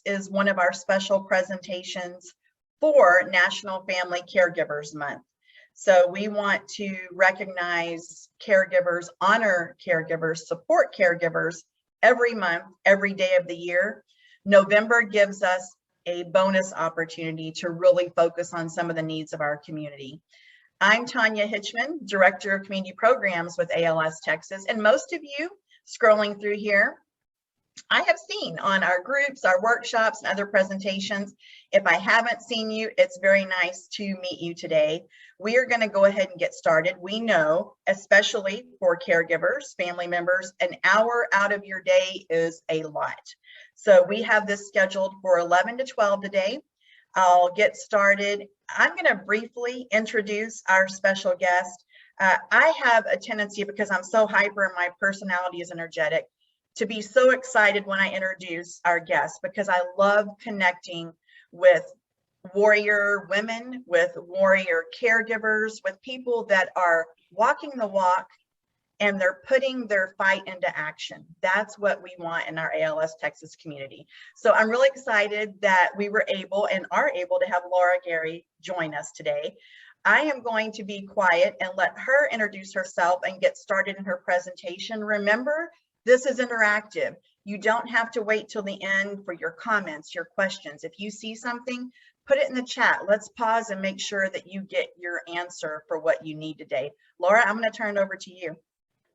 is one of our special presentations for National Family Caregivers Month. So we want to recognize caregivers, honor caregivers, support caregivers every month, every day of the year. November gives us a bonus opportunity to really focus on some of the needs of our community. I'm Tanya Hitchman, Director of Community Programs with ALS Texas, and most of you scrolling through here, I have seen on our groups, our workshops, and other presentations. If I haven't seen you, it's very nice to meet you today. We are going to go ahead and get started. We know, especially for caregivers, family members, an hour out of your day is a lot. So we have this scheduled for 11 to 12 today. I'll get started. I'm going to briefly introduce our special guest. I have a tendency, because I'm so hyper and my personality is energetic, to be so excited when I introduce our guests, because I love connecting with warrior women, with warrior caregivers, with people that are walking the walk and they're putting their fight into action. That's what we want in our ALS Texas community. So I'm really excited that we were able and are able to have Lara Garey join us today. I am going to be quiet and let her introduce herself and get started in her presentation. Remember, this is interactive. You don't have to wait till the end for your comments, your questions. If you see something, put it in the chat. Let's pause and make sure that you get your answer for what you need today. Lara, I'm going to turn it over to you.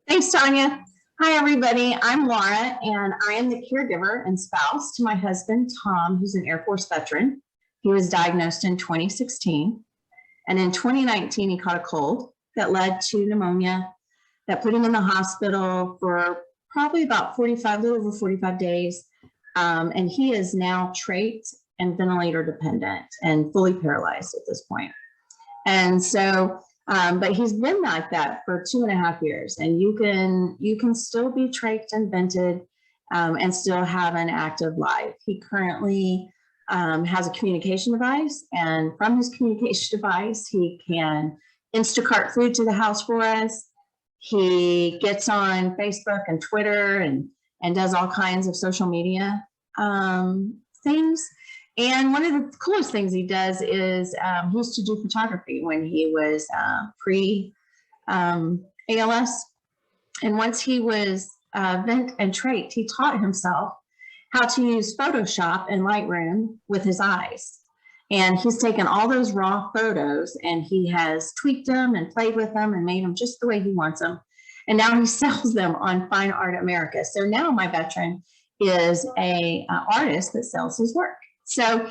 Thanks, Tanya. Hi, everybody. I'm Lara, and I am the caregiver and spouse to my husband, Tom, who's an Air Force veteran. He was diagnosed in 2016. And in 2019, he caught a cold that led to pneumonia that put him in the hospital for probably about little over 45 days. And he is now trach and ventilator dependent and fully paralyzed at this point. And so, but he's been like that for 2.5 years, and you can still be trached and vented and still have an active life. He currently has a communication device, and from his communication device, he can Instacart food to the house for us. He gets on Facebook and Twitter and does all kinds of social media things. And one of the coolest things he does is he used to do photography when he was pre-ALS. And once he was vent and trach, he taught himself how to use Photoshop and Lightroom with his eyes. And he's taken all those raw photos and he has tweaked them and played with them and made them just the way he wants them. And now he sells them on Fine Art America. So now my veteran is a artist that sells his work. So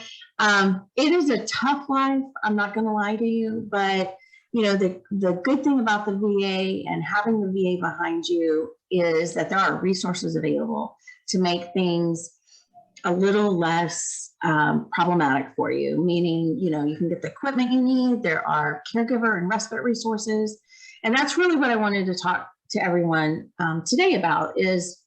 it is a tough life. I'm not going to lie to you, but you know, the good thing about the VA and having the VA behind you is that there are resources available to make things a little less problematic for you, meaning, you know, you can get the equipment you need. There are caregiver and respite resources. And that's really what I wanted to talk to everyone today about, is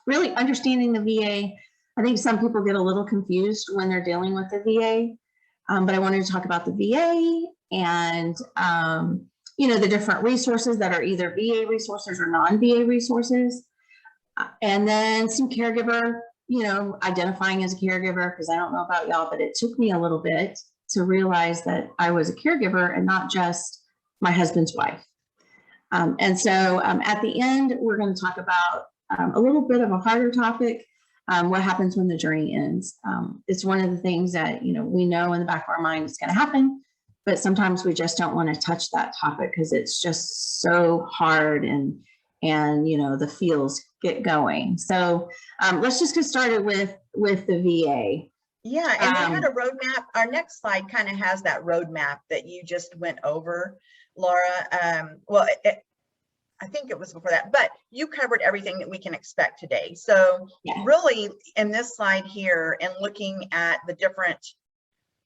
really understanding the VA. I think some people get a little confused when they're dealing with the VA, but I wanted to talk about the VA and, you know, the different resources that are either VA resources or non-VA resources. And then some caregiver, you know, identifying as a caregiver, because I don't know about y'all, but it took me a little bit to realize that I was a caregiver and not just my husband's wife. And so at the end, we're going to talk about a little bit of a harder topic, what happens when the journey ends. It's one of the things that, you know, we know in the back of our mind is going to happen, but sometimes we just don't want to touch that topic because it's just so hard and you know, the feels get going. So let's just get started with the VA. Yeah, and we had a roadmap. Our next slide kind of has that roadmap that you just went over, Lara. Well, I think it was before that, but you covered everything that we can expect today. So yeah, really in this slide here and looking at the different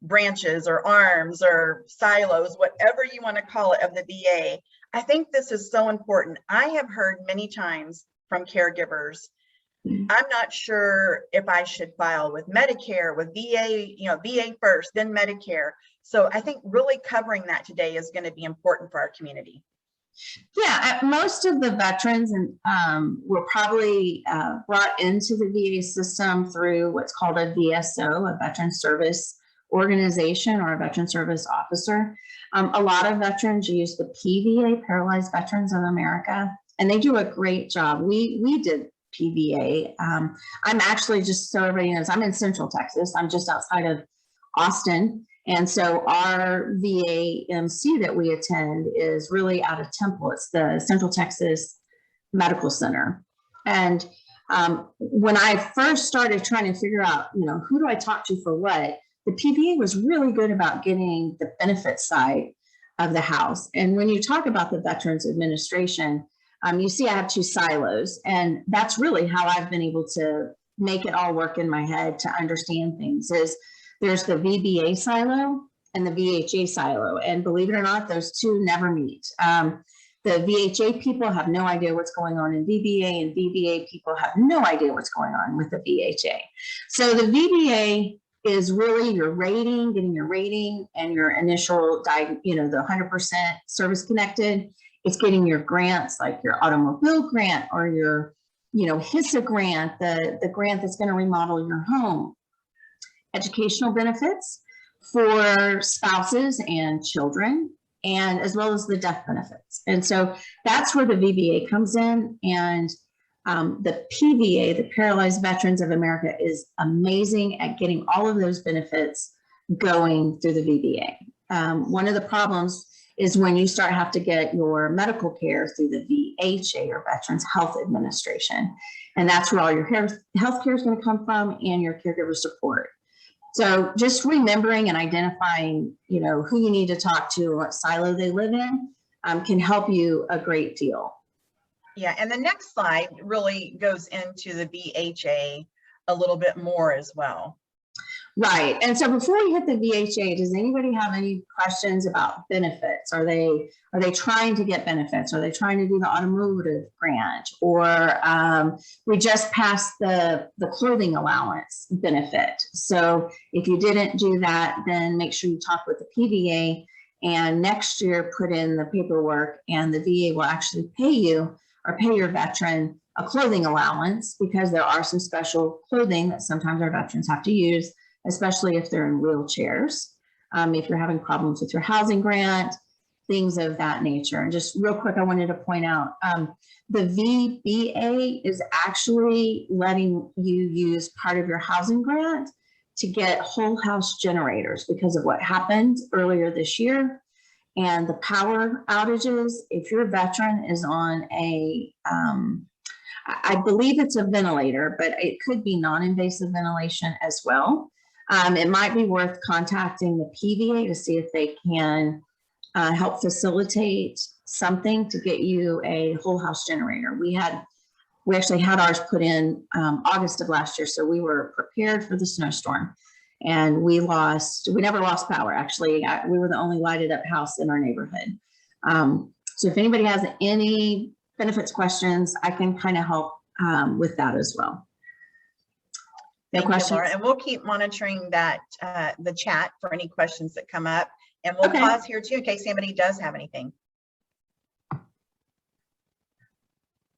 branches or arms or silos, whatever you want to call it, of the VA, I think this is so important. I have heard many times from caregivers, I'm not sure if I should file with Medicare, with VA, you know, VA first, then Medicare. So I think really covering that today is going to be important for our community. Yeah, most of the veterans were probably brought into the VA system through what's called a VSO, a Veteran Service Organization, or a Veteran Service Officer. A lot of veterans use the PVA, Paralyzed Veterans of America, and they do a great job. We did PVA. I'm actually, just so everybody knows, I'm in Central Texas. I'm just outside of Austin. And so our VAMC that we attend is really out of Temple. It's the Central Texas Medical Center. And when I first started trying to figure out, who do I talk to for what, the PVA was really good about getting the benefit side of the house. And when you talk about the Veterans Administration, you see I have two silos, and that's really how I've been able to make it all work in my head to understand things. Is there's the VBA silo and the VHA silo. And believe it or not, those two never meet. The VHA people have no idea what's going on in VBA, and VBA people have no idea what's going on with the VHA. So the VBA is really your rating, getting your rating and your initial, the 100% service connected. It's getting your grants, like your automobile grant or your, HISA grant, the grant that's going to remodel your home. Educational benefits for spouses and children, and as well as the death benefits. And so that's where the VBA comes in. And the PVA, the Paralyzed Veterans of America, is amazing at getting all of those benefits going through the VBA. One of the problems is when you have to get your medical care through the VHA, or Veterans Health Administration. And that's where all your health care is going to come from, and your caregiver support. So just remembering and identifying, who you need to talk to, what silo they live in, can help you a great deal. Yeah, and the next slide really goes into the VHA a little bit more as well. Right. And so before we hit the VHA, does anybody have any questions about benefits? Are they trying to get benefits? Are they trying to do the automotive grant? Or we just passed the clothing allowance benefit. So if you didn't do that, then make sure you talk with the PVA, and next year put in the paperwork, and the VA will actually pay you, or pay your veteran, a clothing allowance, because there are some special clothing that sometimes our veterans have to use, especially if they're in wheelchairs, if you're having problems with your housing grant, things of that nature. And just real quick, I wanted to point out, the VBA is actually letting you use part of your housing grant to get whole house generators because of what happened earlier this year. And the power outages, if your veteran is on I believe it's a ventilator, but it could be non-invasive ventilation as well. It might be worth contacting the PVA to see if they can help facilitate something to get you a whole house generator. We actually had ours put in August of last year, so we were prepared for the snowstorm, and we never lost power. Actually, we were the only lighted up house in our neighborhood. So if anybody has any benefits questions, I can kind of help with that as well. No questions? Laura, and we'll keep monitoring that the chat for any questions that come up, and we'll pause here too in case anybody does have anything.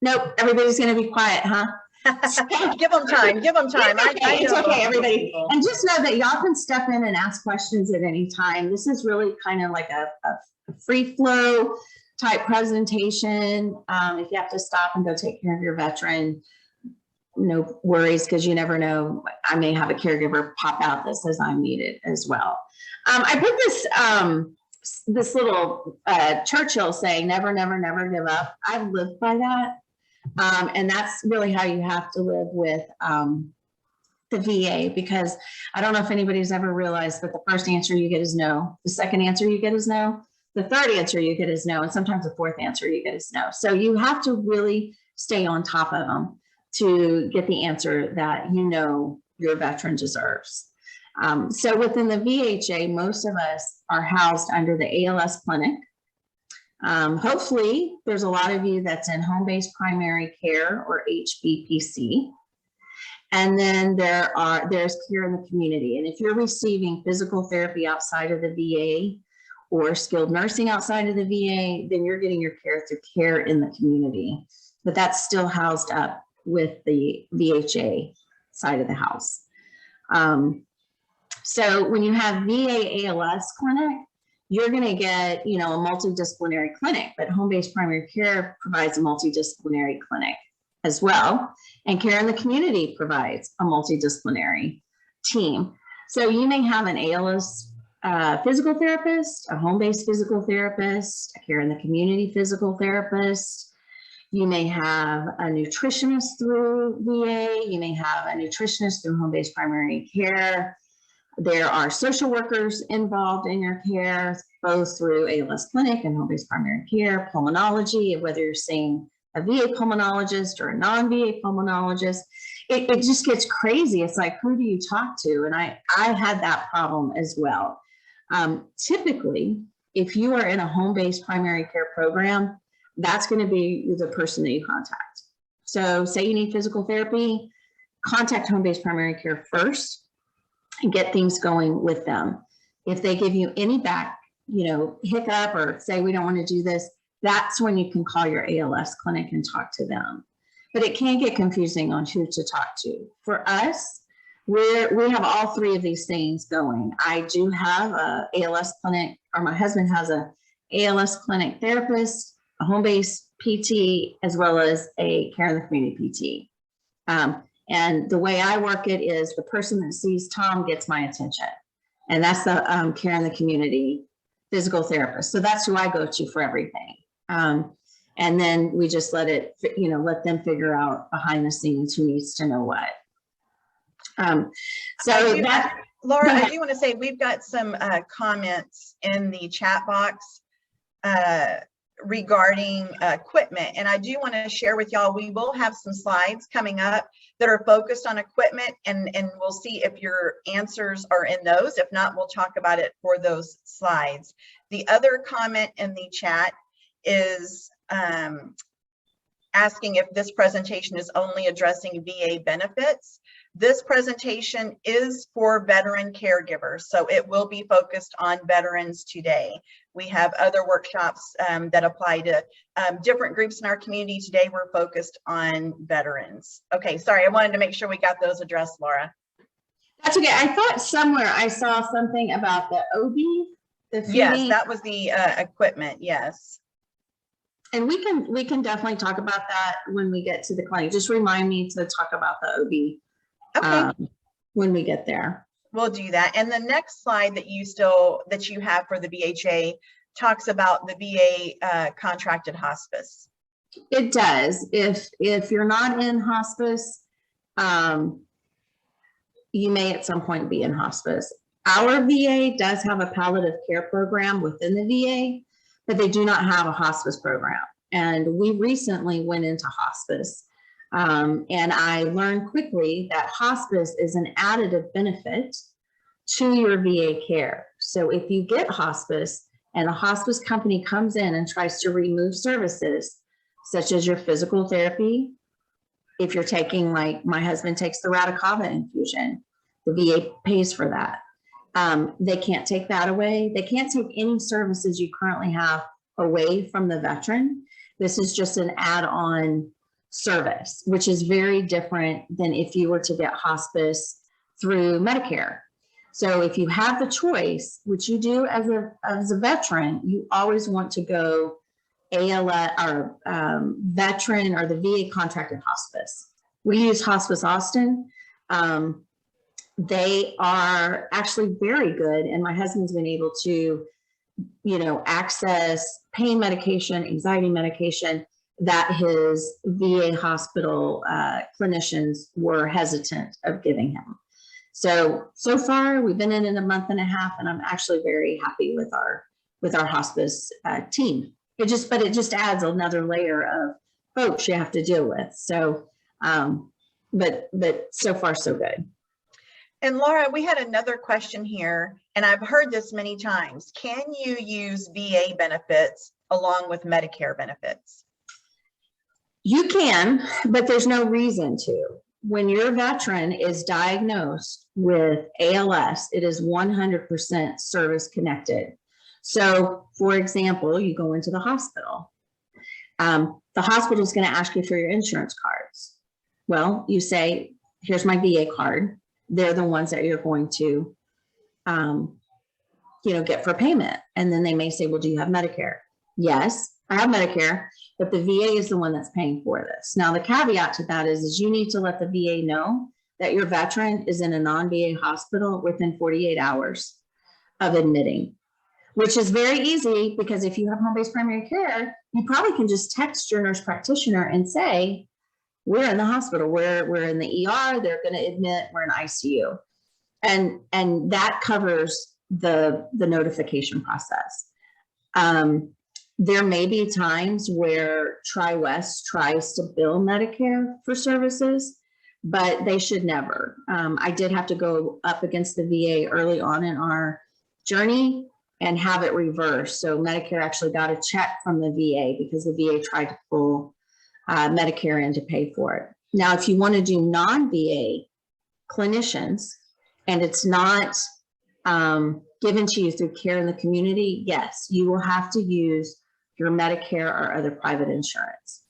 Nope, everybody's going to be quiet, huh? Give them time. Give them time. It's okay, everybody. And just know that y'all can step in and ask questions at any time. This is really kind of like a free flow type presentation. If you have to stop and go take care of your veteran, no worries, because you never know. I may have a caregiver pop out that says I'm needed as well. I put this little Churchill saying, never, never, never give up. I've lived by that. And that's really how you have to live with the VA, because I don't know if anybody's ever realized that the first answer you get is no. The second answer you get is no. The third answer you get is no. And sometimes the fourth answer you get is no. So you have to really stay on top of them to get the answer that your veteran deserves. So within the VHA, most of us are housed under the ALS clinic. Hopefully there's a lot of you that's in home-based primary care, or HBPC. And then there's care in the community. And if you're receiving physical therapy outside of the VA, or skilled nursing outside of the VA, then you're getting your care through care in the community. But that's still housed up with the VHA side of the house. So when you have VA ALS clinic, you're going to get, a multidisciplinary clinic, but home-based primary care provides a multidisciplinary clinic as well. And care in the community provides a multidisciplinary team. So you may have an ALS physical therapist, a home-based physical therapist, a care in the community physical therapist. You may have a nutritionist through VA. You may have a nutritionist through home-based primary care. There are social workers involved in your care, both through ALS clinic and home-based primary care, pulmonology, whether you're seeing a VA pulmonologist or a non-VA pulmonologist. It just gets crazy. It's like, who do you talk to? And I had that problem as well. Typically, if you are in a home-based primary care program, that's going to be the person that you contact. So say you need physical therapy, contact home-based primary care first and get things going with them. If they give you any back, hiccup or say, we don't want to do this, that's when you can call your ALS clinic and talk to them. But it can get confusing on who to talk to. For us, we have all three of these things going. I do have a ALS clinic, or my husband has a ALS clinic therapist, a home-based PT, as well as a care in the community PT. And the way I work it is the person that sees Tom gets my attention. And that's the care in the community physical therapist. So that's who I go to for everything. And then we just let them figure out behind the scenes who needs to know what. Laura, I do want to say we've got some comments in the chat box regarding equipment. And I do want to share with y'all, we will have some slides coming up that are focused on equipment, and we'll see if your answers are in those. If not, we'll talk about it for those slides. The other comment in the chat is asking if this presentation is only addressing VA benefits. This presentation is for veteran caregivers, so it will be focused on veterans today. We have other workshops that apply to different groups in our community. Today, we're focused on veterans. Okay, sorry, I wanted to make sure we got those addressed, Laura. That's okay. I thought somewhere I saw something about the OB. Yes, that was the equipment, yes. And we can definitely talk about that when we get to the clinic. Just remind me to talk about the OB. Okay. When we get there, we'll do that. And the next slide that you have for the VHA talks about the VA contracted hospice. It does. If you're not in hospice, you may at some point be in hospice. Our VA does have a palliative care program within the VA, but they do not have a hospice program. And we recently went into hospice. And I learned quickly that hospice is an additive benefit to your VA care. So if you get hospice and a hospice company comes in and tries to remove services, such as your physical therapy, if you're taking, like my husband takes the Radicava infusion, the VA pays for that. They can't take that away. They can't take any services you currently have away from the veteran. This is just an add-on service, which is very different than if you were to get hospice through Medicare. So if you have the choice, which you do as a veteran, you always want to go ALS or veteran or the VA contracted hospice. We use Hospice Austin. They are actually very good, and my husband's been able to, access pain medication, anxiety medication that his VA hospital clinicians were hesitant of giving him. So far we've been in a month and a half, and I'm actually very happy with our hospice team. It just adds another layer of folks you have to deal with. So, but so far so good. And Laura, we had another question here, and I've heard this many times. Can you use VA benefits along with Medicare benefits? You can, but there's no reason to. When your veteran is diagnosed with ALS, it is 100% service connected. So for example, you go into the hospital. The hospital is going to ask you for your insurance cards. Well, you say, here's my VA card. They're the ones that you're going to, get for payment. And then they may say, well, do you have Medicare? Yes, I have Medicare, but the VA is the one that's paying for this. Now, the caveat to that is you need to let the VA know that your veteran is in a non-VA hospital within 48 hours of admitting, which is very easy because if you have home-based primary care, you probably can just text your nurse practitioner and say, we're in the hospital, we're in the ER, they're going to admit, we're in ICU. And that covers the notification process. There may be times where TriWest tries to bill Medicare for services, but they should never. I did have to go up against the VA early on in our journey and have it reversed. So Medicare actually got a check from the VA because the VA tried to pull Medicare in to pay for it. Now, if you want to do non-VA clinicians and it's not given to you through care in the community, yes, you will have to use your Medicare or other private insurance.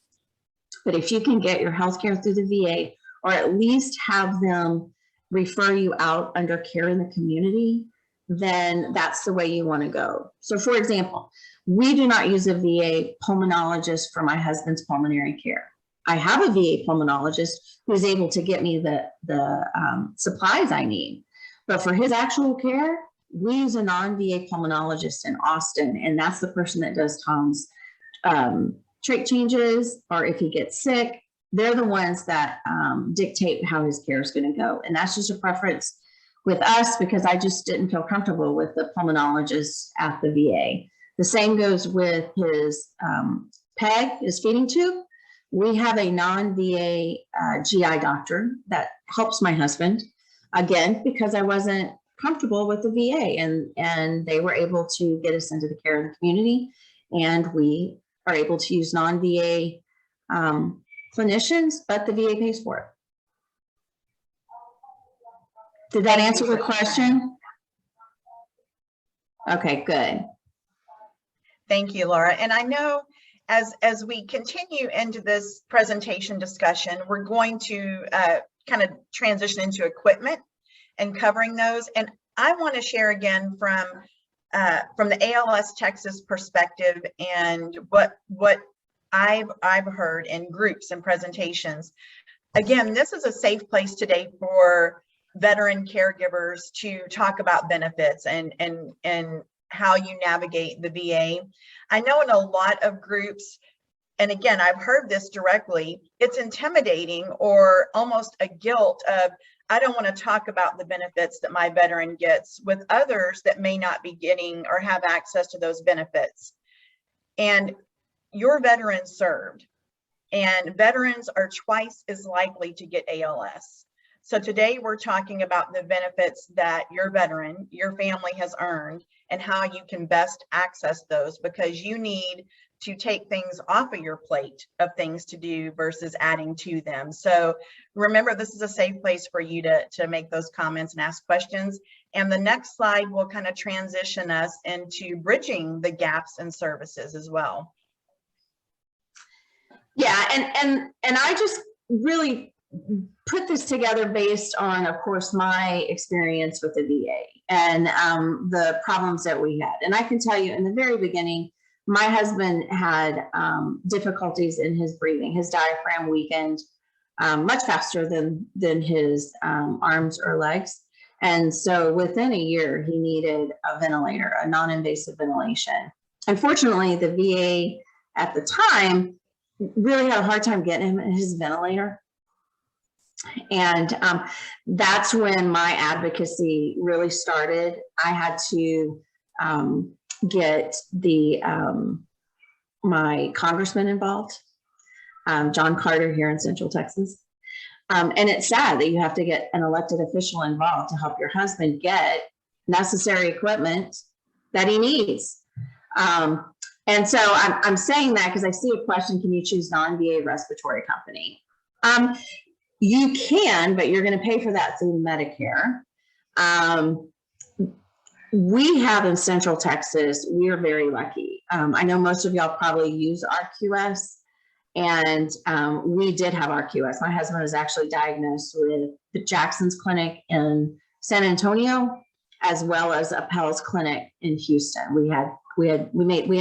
But if you can get your health care through the VA or at least have them refer you out under care in the community, then that's the way you want to go. So for example, we do not use a VA pulmonologist for my husband's pulmonary care. I have a VA pulmonologist who's able to get me the supplies I need. But for his actual care, we use a non-VA pulmonologist in Austin, and that's the person that does Tom's trait changes, or if he gets sick, they're the ones that dictate how his care is going to go. And that's just a preference with us because I just didn't feel comfortable with the pulmonologist at the VA. The same goes with his PEG, his feeding tube. We have a non-VA GI doctor that helps my husband, again, because I wasn't comfortable with the VA, and they were able to get us into the care of the community, and we are able to use non-VA clinicians, but the VA pays for it. Did that answer the question? Okay, good. Thank you, Laura. And I know as we continue into this presentation discussion, we're going to kind of transition into equipment and covering those. And I want to share again from the ALS Texas perspective and what I've heard in groups and presentations. Again, this is a safe place today for veteran caregivers to talk about benefits and how you navigate the VA. I know in a lot of groups, and again, I've heard this directly, it's intimidating or almost a guilt of, I don't want to talk about the benefits that my veteran gets with others that may not be getting or have access to those benefits. And your veteran served, and veterans are twice as likely to get ALS. So today we're talking about the benefits that your veteran, your family has earned, and how you can best access those, because you need to take things off of your plate of things to do versus adding to them. So remember, this is a safe place for you to make those comments and ask questions. And the next slide will kind of transition us into bridging the gaps in services as well. Yeah, and I just really put this together based on, of course, my experience with the VA and the problems that we had. And I can tell you in the very beginning, my husband had difficulties in his breathing. His diaphragm weakened much faster than his arms or legs. And so within a year, he needed a ventilator, a non-invasive ventilation. Unfortunately, the VA at the time really had a hard time getting him his ventilator. And that's when my advocacy really started. I had to get my congressman involved, John Carter here in Central Texas. And it's sad that you have to get an elected official involved to help your husband get necessary equipment that he needs. And so I'm saying that because I see a question, can you choose non-VA respiratory company? You can, but you're going to pay for that through Medicare. We have in Central Texas, we're very lucky. I know most of y'all probably use RQS, and we did have RQS. My husband was actually diagnosed with the Jackson's Clinic in San Antonio, as well as Appel's Clinic in Houston. We had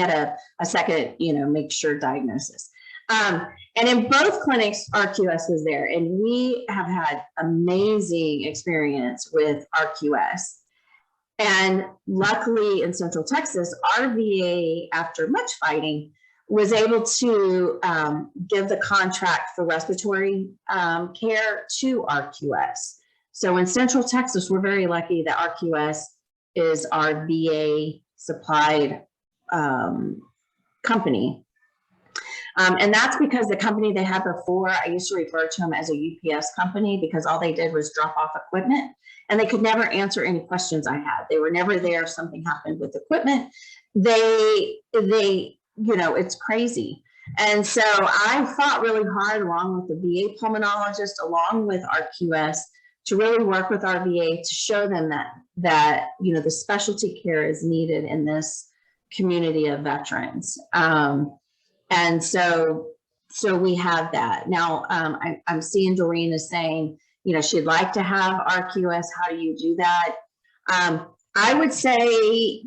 a second, make sure diagnosis. And in both clinics, RQS was there, and we have had amazing experience with RQS. And luckily in Central Texas, our VA, after much fighting, was able to give the contract for respiratory care to RQS. So in Central Texas, we're very lucky that RQS is our VA supplied company. And that's because the company they had before, I used to refer to them as a UPS company, because all they did was drop off equipment, and they could never answer any questions I had. They were never there if something happened with equipment. They it's crazy. And so I fought really hard, along with the VA pulmonologist, along with RQS, to really work with our VA to show them that the specialty care is needed in this community of veterans. And so we have that. Now, I'm seeing Doreen is saying, she'd like to have RQS. How do you do that? I would say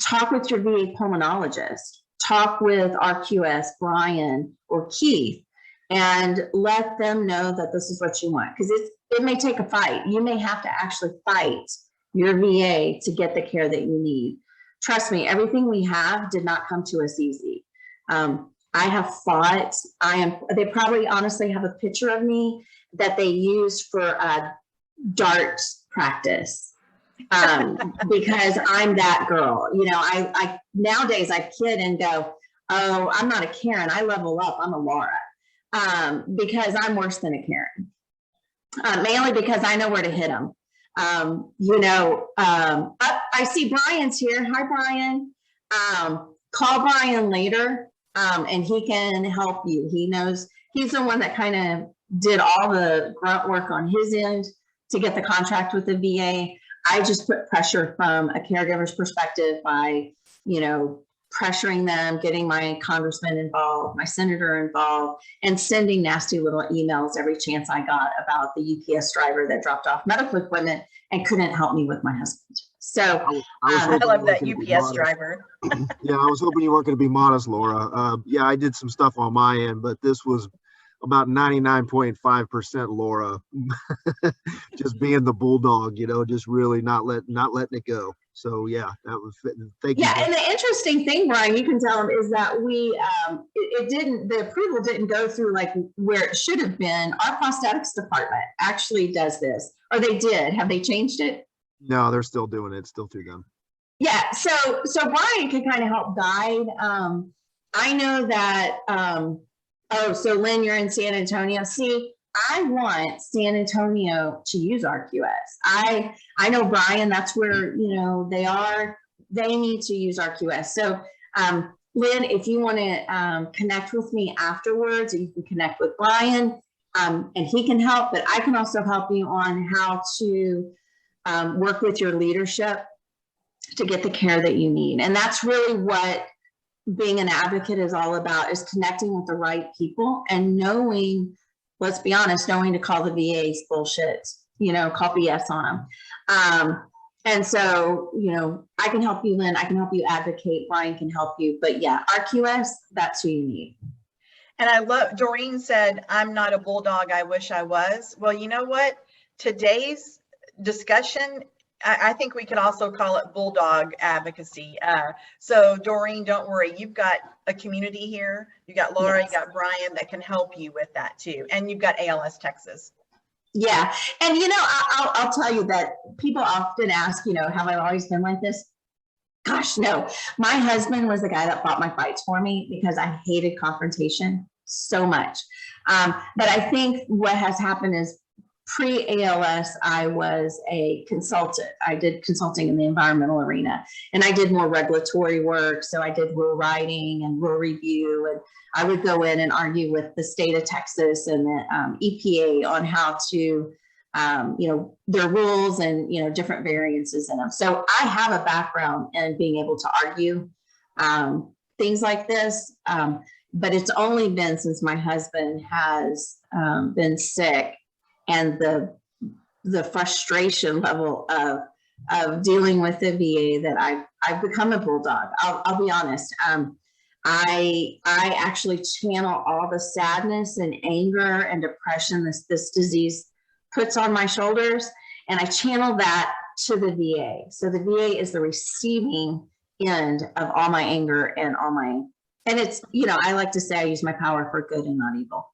talk with your VA pulmonologist, talk with RQS, Brian or Keith, and let them know that this is what you want. Because it may take a fight. You may have to actually fight your VA to get the care that you need. Trust me, everything we have did not come to us easy. I have fought. They probably honestly have a picture of me that they use for dart practice, because I'm that girl. I nowadays I kid and go, oh, I'm not a Karen. I level up. I'm a Laura, because I'm worse than a Karen, mainly because I know where to hit them. I see Brian's here. Hi, Brian. Call Brian later. And he can help you. He knows, he's the one that kind of did all the grunt work on his end to get the contract with the VA. I just put pressure from a caregiver's perspective by, pressuring them, getting my congressman involved, my senator involved, and sending nasty little emails every chance I got about the UPS driver that dropped off medical equipment and couldn't help me with my husband. So I love that UPS driver. Yeah, I was hoping you weren't going to be modest, Laura. Yeah, I did some stuff on my end, but this was about 99.5% Laura, just being the bulldog, just really not letting it go. So yeah, that was thank you. Yeah, and the interesting thing, Brian, you can tell them, is that the approval didn't go through like where it should have been. Our prosthetics department actually does this, or they did. Have they changed it? No, they're still doing it. It's still through them. Yeah, so Brian can kind of help guide. I know that. So Lynn, you're in San Antonio. See, I want San Antonio to use RQS. I know Brian, that's where, they are. They need to use RQS. So Lynn, if you want to connect with me afterwards, you can connect with Brian, and he can help, but I can also help you on how to work with your leadership to get the care that you need. And that's really what being an advocate is all about, is connecting with the right people and knowing, let's be honest, knowing to call the VA's bullshit, call BS on them. And so, I can help you, Lynn, I can help you advocate, Brian can help you, but yeah, RQS, that's who you need. And I love, Doreen said, I'm not a bulldog, I wish I was. Well, you know what? Today's discussion, I think we could also call it bulldog advocacy. So Doreen, don't worry, you've got a community here. You got Laura, yes. You got Brian that can help you with that too. And you've got ALS Texas. Yeah. And I'll tell you that people often ask, have I always been like this? Gosh, no. My husband was the guy that fought my fights for me because I hated confrontation so much. But I think what has happened is, pre-ALS, I was a consultant. I did consulting in the environmental arena, and I did more regulatory work. So I did rule writing and rule review, and I would go in and argue with the state of Texas and the EPA on how to there are rules and, different variances in them. So I have a background in being able to argue things like this. But it's only been since my husband has been sick, and the frustration level of dealing with the VA that I've become a bulldog. I'll be honest. I actually channel all the sadness and anger and depression this disease puts on my shoulders, and I channel that to the VA. So the VA is the receiving end of all my anger and all my, and it's, I like to say I use my power for good and not evil.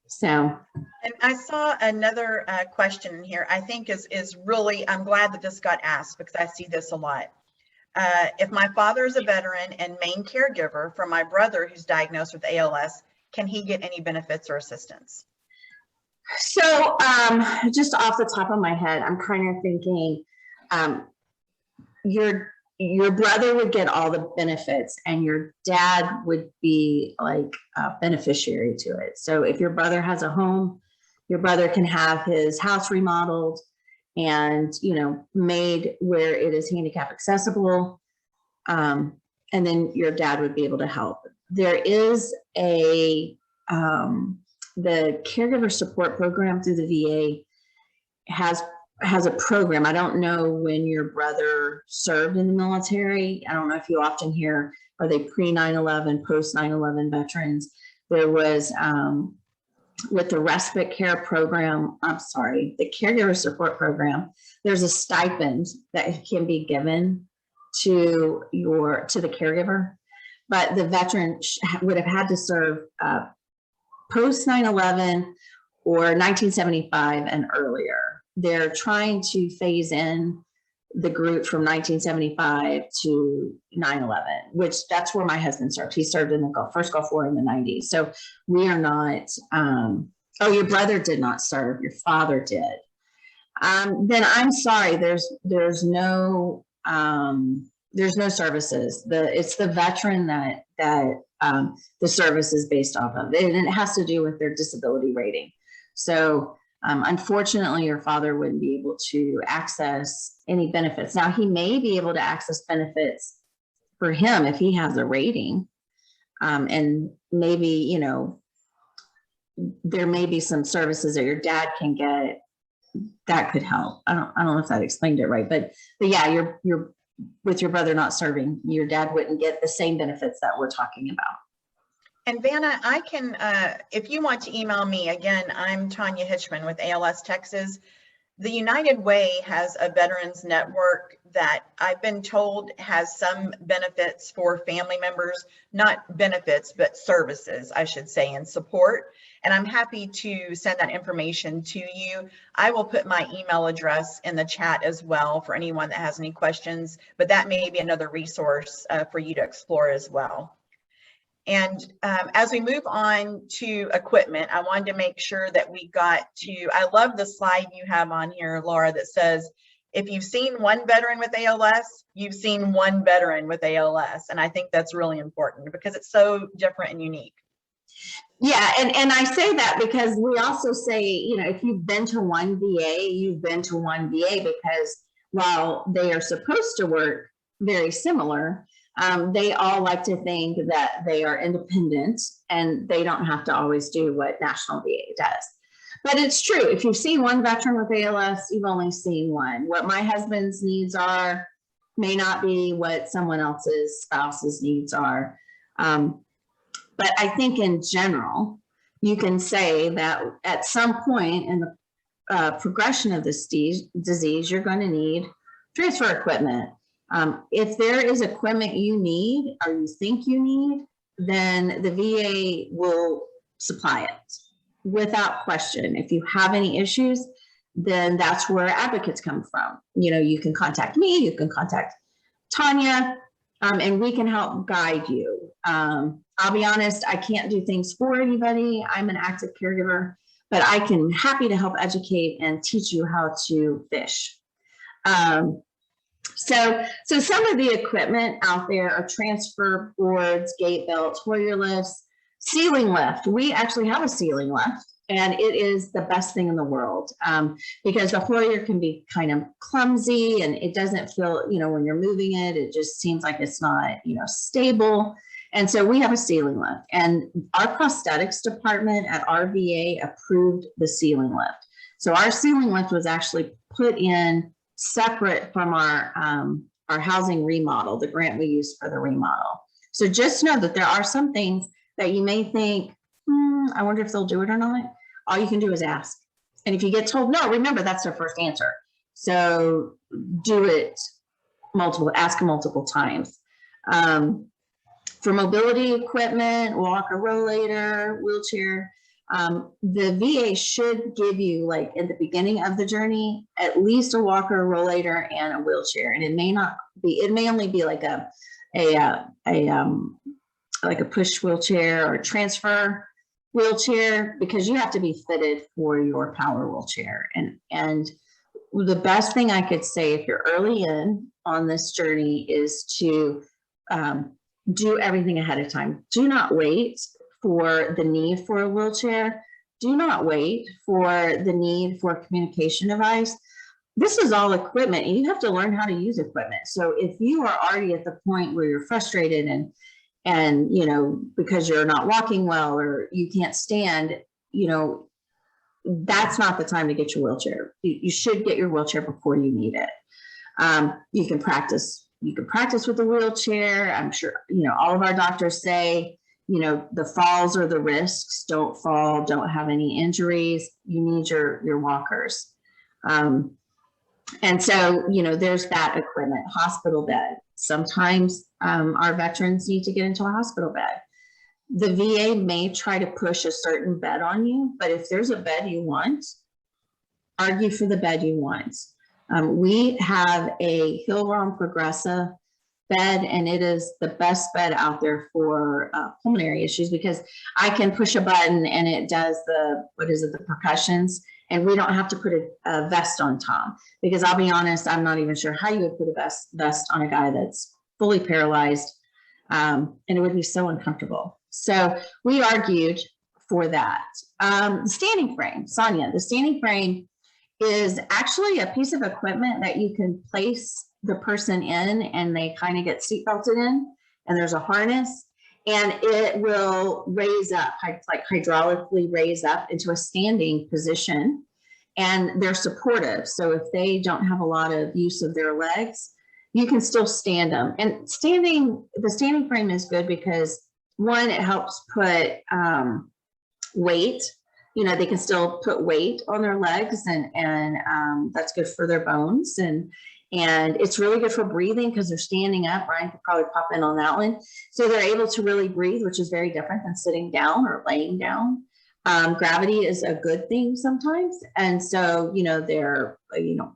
So. And I saw another question here, I think is really, I'm glad that this got asked because I see this a lot. If my father is a veteran and main caregiver for my brother who's diagnosed with ALS, can he get any benefits or assistance? So just off the top of my head, I'm kind of thinking your brother would get all the benefits and your dad would be like a beneficiary to it. So if your brother has a home, your brother can have his house remodeled and, made where it is handicap accessible. And then your dad would be able to help. There is the caregiver support program through the VA has a program. I don't know when your brother served in the military. I don't know if you often hear, are they pre 9/11, post 9/11 veterans? There was, with the respite care program, the caregiver support program, there's a stipend that can be given to the caregiver, but the veteran would have had to serve post 9/11 or 1975 and earlier. They're trying to phase in the group from 1975 to 9/11, which that's where my husband served. He served in the first Gulf War in the 90s. So we are not, your brother did not serve, your father did. Then I'm sorry, there's no services. It's the veteran that the service is based off of, and it has to do with their disability rating. So unfortunately, your father wouldn't be able to access any benefits. Now, he may be able to access benefits for him if he has a rating, and maybe, there may be some services that your dad can get that could help. I don't know if that explained it right, but yeah, you're with your brother not serving, your dad wouldn't get the same benefits that we're talking about. And Vanna, I can, if you want to email me, again, I'm Tanya Hitchman with ALS Texas. The United Way has a veterans network that I've been told has some benefits for family members, not benefits, but services, I should say, and support. And I'm happy to send that information to you. I will put my email address in the chat as well for anyone that has any questions, but that may be another resource for you to explore as well. And as we move on to equipment, I wanted to make sure that we got to, I love the slide you have on here, Laura, that says, if you've seen one veteran with ALS, you've seen one veteran with ALS. And I think that's really important because it's so different and unique. Yeah, and I say that because we also say, if you've been to one VA, you've been to one VA, because while they are supposed to work very similar, they all like to think that they are independent and they don't have to always do what National VA does. But it's true. If you've seen one veteran with ALS, you've only seen one. What my husband's needs are may not be what someone else's spouse's needs are. But I think in general, you can say that at some point in the progression of this disease, you're going to need transfer equipment. If there is equipment you need or you think you need, then the VA will supply it without question. If you have any issues, then that's where advocates come from. You can contact me, you can contact Tanya, and we can help guide you. I'll be honest, I can't do things for anybody. I'm an active caregiver, but I can happy to help educate and teach you how to fish. So some of the equipment out there are transfer boards, gate belts, Hoyer lifts, ceiling lift. We actually have a ceiling lift, And it is the best thing in the world, because the Hoyer can be kind of clumsy, and it doesn't feel, when you're moving it, it just seems like it's not, stable. And so we have a ceiling lift, and our prosthetics department at our VA approved the ceiling lift. So our ceiling lift was actually put in separate from our housing remodel, the grant we used for the remodel. So just know that there are some things that you may think, I wonder if they'll do it or not. All you can do is ask. And if you get told no, remember that's their first answer. So do it ask multiple times. For mobility equipment, walker, rollator, wheelchair, the VA should give you, like at the beginning of the journey, at least a walker, rollator, and a wheelchair. And it may only be like a push wheelchair or transfer wheelchair, because you have to be fitted for your power wheelchair. And the best thing I could say, if you're early in on this journey, is to do everything ahead of time. Do not wait for the need for a wheelchair. Do not wait for the need for a communication device. This is all equipment, and you have to learn how to use equipment. So if you are already at the point where you're frustrated and because you're not walking well or you can't stand, that's not the time to get your wheelchair. You should get your wheelchair before you need it. You can practice with the wheelchair. I'm sure, all of our doctors say, the falls are the risks. Don't fall, don't have any injuries. You need your walkers. And so, there's that equipment. Hospital bed. Sometimes our veterans need to get into a hospital bed. The VA may try to push a certain bed on you, but if there's a bed you want, argue for the bed you want. We have a Hillrom Progressive bed, and it is the best bed out there for pulmonary issues, because I can push a button and it does the percussions, and we don't have to put a vest on Tom, because I'll be honest, I'm not even sure how you would put a vest on a guy that's fully paralyzed, and it would be so uncomfortable. So we argued for that. The standing frame, Sonia, the standing frame is actually a piece of equipment that you can place the person in, and they kind of get seat belted in, and there's a harness, and it will raise up, like hydraulically raise up into a standing position, and they're supportive. So if they don't have a lot of use of their legs, you can still stand them. And the standing frame is good because, one, it helps put weight. They can still put weight on their legs, and that's good for their bones. And it's really good for breathing because they're standing up. Ryan could probably pop in on that one. So they're able to really breathe, which is very different than sitting down or laying down. Gravity is a good thing sometimes. And so, their,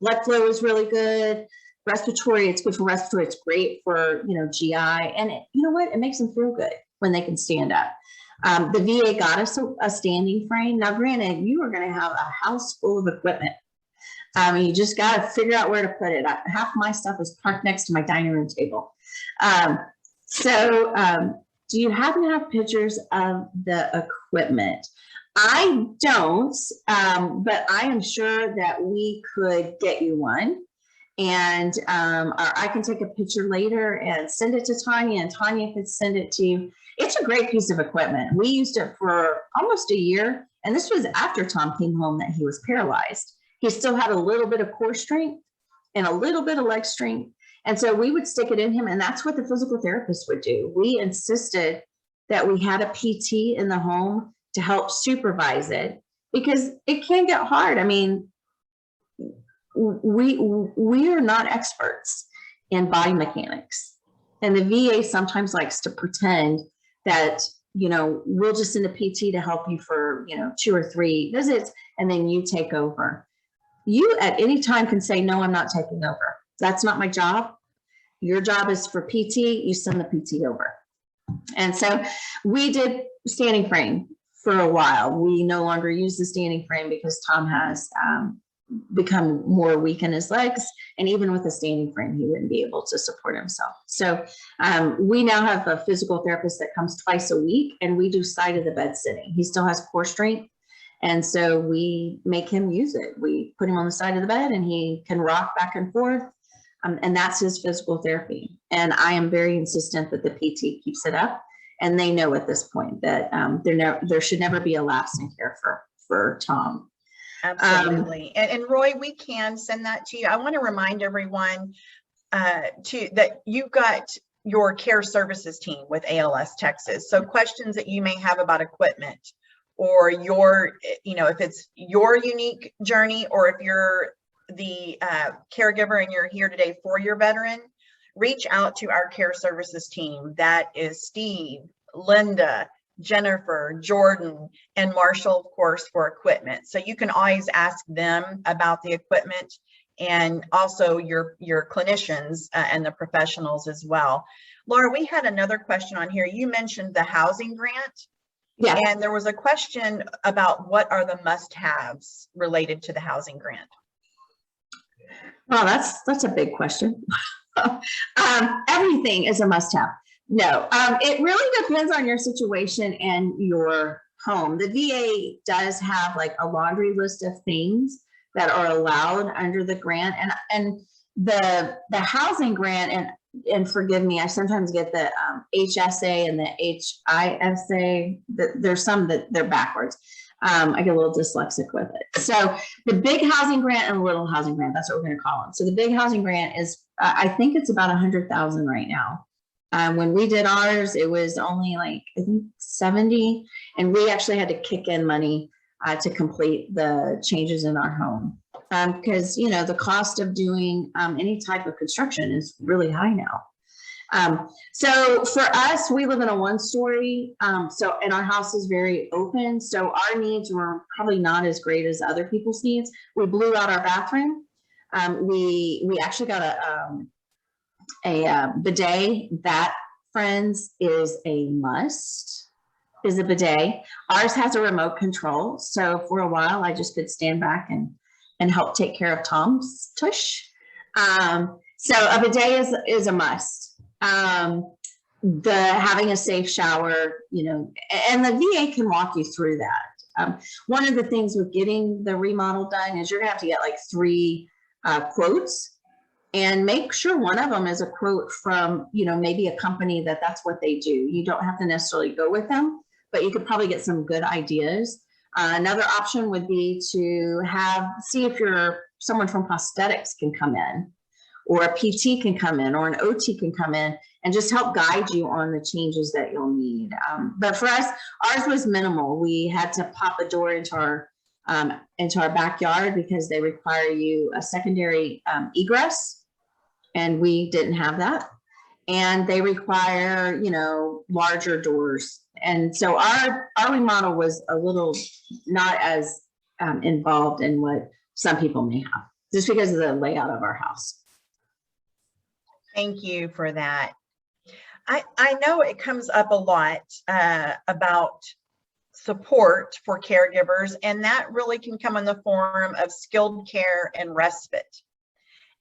blood flow is really good. Respiratory, it's good for respiratory. It's great for, GI. And it makes them feel good when they can stand up. The VA got us a standing frame. Now, granted, you are going to have a house full of equipment. You just got to figure out where to put it. Half my stuff is parked next to my dining room table. Do you happen to have pictures of the equipment? I don't, but I am sure that we could get you one. And I can take a picture later and send it to Tanya, and Tanya could send it to you. It's a great piece of equipment. We used it for almost a year, and this was after Tom came home that he was paralyzed. He still had a little bit of core strength and a little bit of leg strength. And so we would stick it in him, and that's what the physical therapist would do. We insisted that we had a PT in the home to help supervise it, because it can get hard. I mean, we are not experts in body mechanics, and the VA sometimes likes to pretend that, we'll just send a PT to help you for, 2 or 3 visits, and then you take over. You at any time can say, no, I'm not taking over. That's not my job. Your job is for PT. You send the PT over. And so we did standing frame for a while. We no longer use the standing frame because Tom has become more weak in his legs, and even with a standing frame, he wouldn't be able to support himself. So we now have a physical therapist that comes twice a week, and we do side of the bed sitting. He still has core strength, And so we make him use it. We put him on the side of the bed and he can rock back and forth. And that's his physical therapy. And I am very insistent that the PT keeps it up. And they know at this point that there should never be a lapse in care for Tom. Absolutely. And Roy, we can send that to you. I want to remind everyone that you've got your care services team with ALS Texas. So questions that you may have about equipment or if it's your unique journey, or if you're the caregiver and you're here today for your veteran, reach out to our care services team. That is Steve, Linda, Jennifer, Jordan, and Marshall, of course, for equipment. So you can always ask them about the equipment, and also your clinicians and the professionals as well. Laura, we had another question on here. You mentioned the housing grant. Yeah. And there was a question about what are the must-haves related to the housing grant. Well, that's a big question. Everything is a must-have. No, it really depends on your situation and your home. The VA does have like a laundry list of things that are allowed under the grant, and the housing grant, and forgive me, I sometimes get the HSA and the HISA. There's some that they're backwards. I get a little dyslexic with it. So the big housing grant and the little housing grant, that's what we're going to call them. So the big housing grant is, I think it's about 100,000 right now. When we did ours, it was only like, I think 70, and we actually had to kick in money to complete the changes in our home. Because, the cost of doing any type of construction is really high now. So for us, we live in a one-story, and our house is very open. So our needs were probably not as great as other people's needs. We blew out our bathroom. We actually got a bidet. That, friends, is a must, is a bidet. Ours has a remote control. So for a while, I just could stand back and help take care of Tom's tush. So a bidet is a must. Having a safe shower, and the VA can walk you through that. One of the things with getting the remodel done is you're gonna have to get like 3 quotes, and make sure one of them is a quote from, maybe a company that's what they do. You don't have to necessarily go with them, but you could probably get some good ideas. Another option would be to see if someone from prosthetics can come in, or a PT can come in, or an OT can come in and just help guide you on the changes that you'll need. But for us, ours was minimal. We had to pop a door into our backyard because they require you a secondary egress, and we didn't have that. And they require, larger doors. And so our remodel was a little not as involved in what some people may have, just because of the layout of our house. Thank you for that. I know it comes up a lot about support for caregivers, and that really can come in the form of skilled care and respite.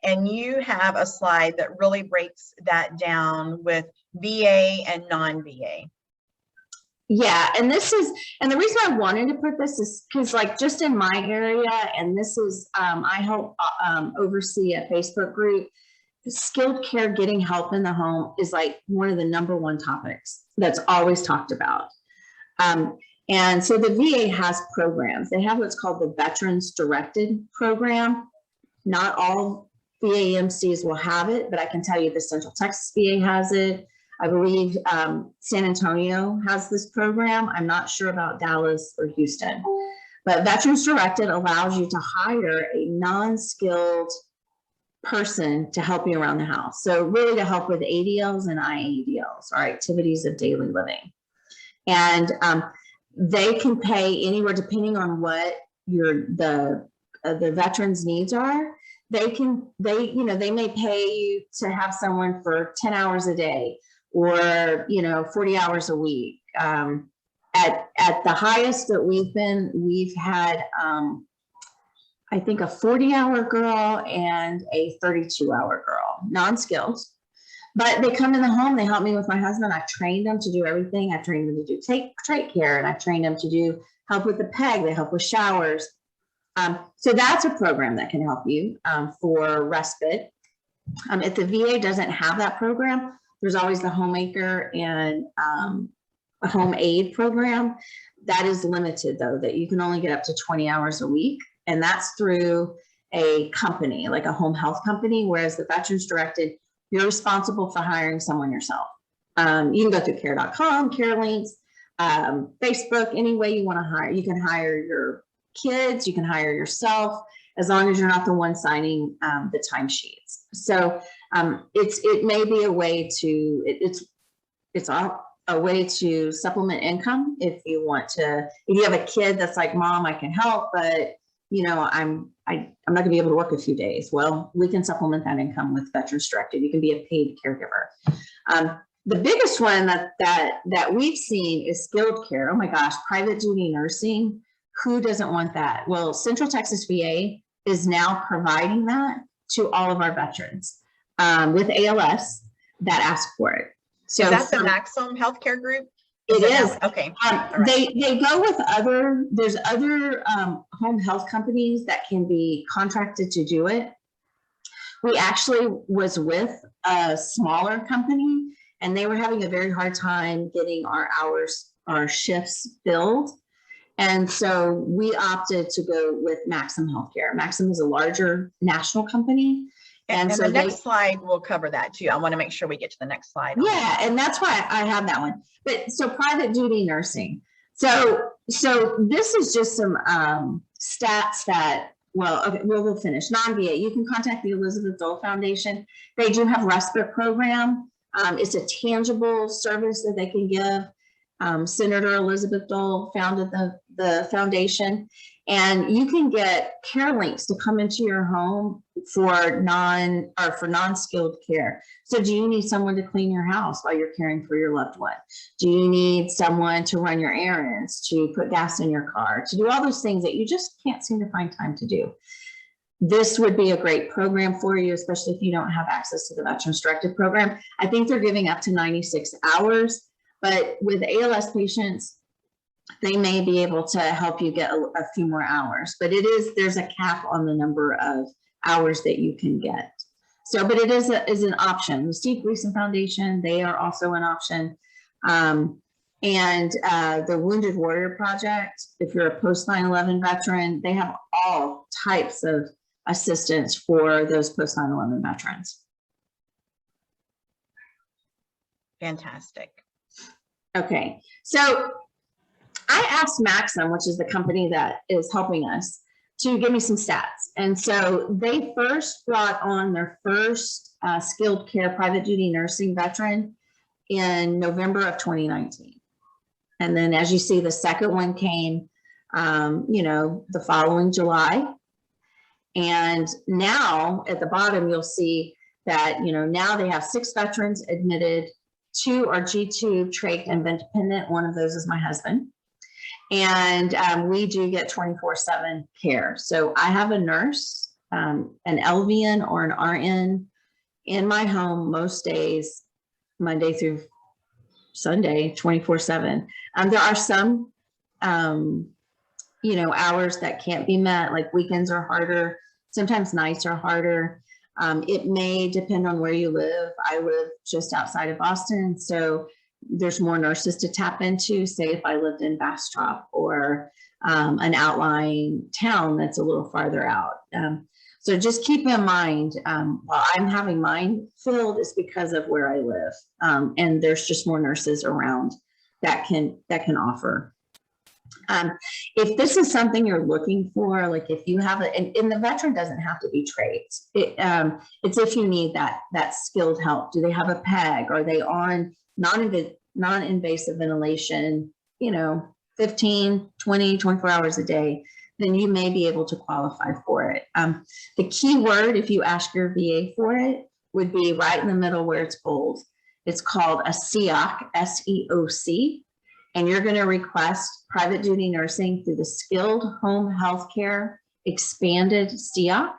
And you have a slide that really breaks that down with VA and non-VA. Yeah, and the reason I wanted to put this is because, like, just in my area, and this is, I help oversee a Facebook group. Skilled care, getting help in the home, is like one of the #1 topics that's always talked about. And so the VA has programs. They have what's called the Veterans Directed Program. Not all VAMCs will have it, but I can tell you the Central Texas VA has it. I believe San Antonio has this program. I'm not sure about Dallas or Houston. But Veterans Directed allows you to hire a non-skilled person to help you around the house. So really to help with ADLs and IADLs, or activities of daily living. And they can pay anywhere, depending on what the veteran's needs are. They may pay you to have someone for 10 hours a day, or 40 hours a week. At the highest that we've had I think a 40-hour girl and a 32-hour girl, non-skilled. But they come in the home, they help me with my husband. I've trained them to do everything. I've trained them to do trait care, and I've trained them to do help with the PEG, they help with showers. So that's a program that can help you for respite. If the VA doesn't have that program, there's always the homemaker and a home aid program. That is limited though, that you can only get up to 20 hours a week. And that's through a company, like a home health company, whereas the Veterans Directed, you're responsible for hiring someone yourself. You can go through care.com, CareLinks, Facebook, any way you want to hire. You can hire your kids, you can hire yourself, as long as you're not the one signing the timesheets. So it may be a way to, it's a way to supplement income if you want to. If you have a kid that's like, Mom, I can help, but you know, I'm not gonna be able to work a few days. Well, we can supplement that income with Veterans Directed. You can be a paid caregiver. The biggest one that we've seen is skilled care. Oh my gosh, private duty nursing. Who doesn't want that? Well, Central Texas VA is now providing that to all of our veterans with ALS that ask for it. So is that the Maximum Healthcare Group? It is. Okay. They go with there's other home health companies that can be contracted to do it. We actually was with a smaller company and they were having a very hard time getting our shifts filled. And so we opted to go with Maxim Healthcare. Maxim is a larger national company. And so the next slide will cover that too. I want to make sure we get to the next slide. Yeah, and that's why I have that one. But so private duty nursing. So this is just some stats that, well, okay, we'll finish. Non-VA, you can contact the Elizabeth Dole Foundation. They do have respite program. It's a tangible service that they can give. Senator Elizabeth Dole founded the foundation, and you can get CareLinks to come into your home for non-skilled care. So do you need someone to clean your house while you're caring for your loved one? Do you need someone to run your errands, to put gas in your car, to do all those things that you just can't seem to find time to do? This would be a great program for you, especially if you don't have access to the Veterans Directed program. I think they're giving up to 96 hours. But with ALS patients, they may be able to help you get a few more hours, but there's a cap on the number of hours that you can get. So, but it is an option. The Steve Gleason Foundation, they are also an option. And the Wounded Warrior Project, if you're a post 9/11 veteran, they have all types of assistance for those post 9/11 veterans. Fantastic. Okay, so I asked Maxim, which is the company that is helping us, to give me some stats. And so they first brought on their first skilled care private duty nursing veteran in November of 2019. And then as you see, the second one came, the following July. And now at the bottom, you'll see that, now they have 6 veterans admitted. 2 are G-tube, trach, and vent dependent. One of those is my husband. And we do get 24/7 care. So I have a nurse, an LVN or an RN in my home most days, Monday through Sunday, 24/7. There are some, hours that can't be met, like weekends are harder. Sometimes nights are harder. It may depend on where you live. I live just outside of Boston, so there's more nurses to tap into, say if I lived in Bastrop or an outlying town that's a little farther out. So just keep in mind, while I'm having mine filled, it's because of where I live. And there's just more nurses around that can offer. If this is something you're looking for, like if you have and the veteran doesn't have to be trades. It's if you need that skilled help. Do they have a PEG? Are they on non-invasive ventilation, 15, 20, 24 hours a day? Then you may be able to qualify for it. The key word, if you ask your VA for it, would be right in the middle where it's bold. It's called a SEOC, S-E-O-C. And you're going to request private duty nursing through the Skilled Home Healthcare Expanded SEOC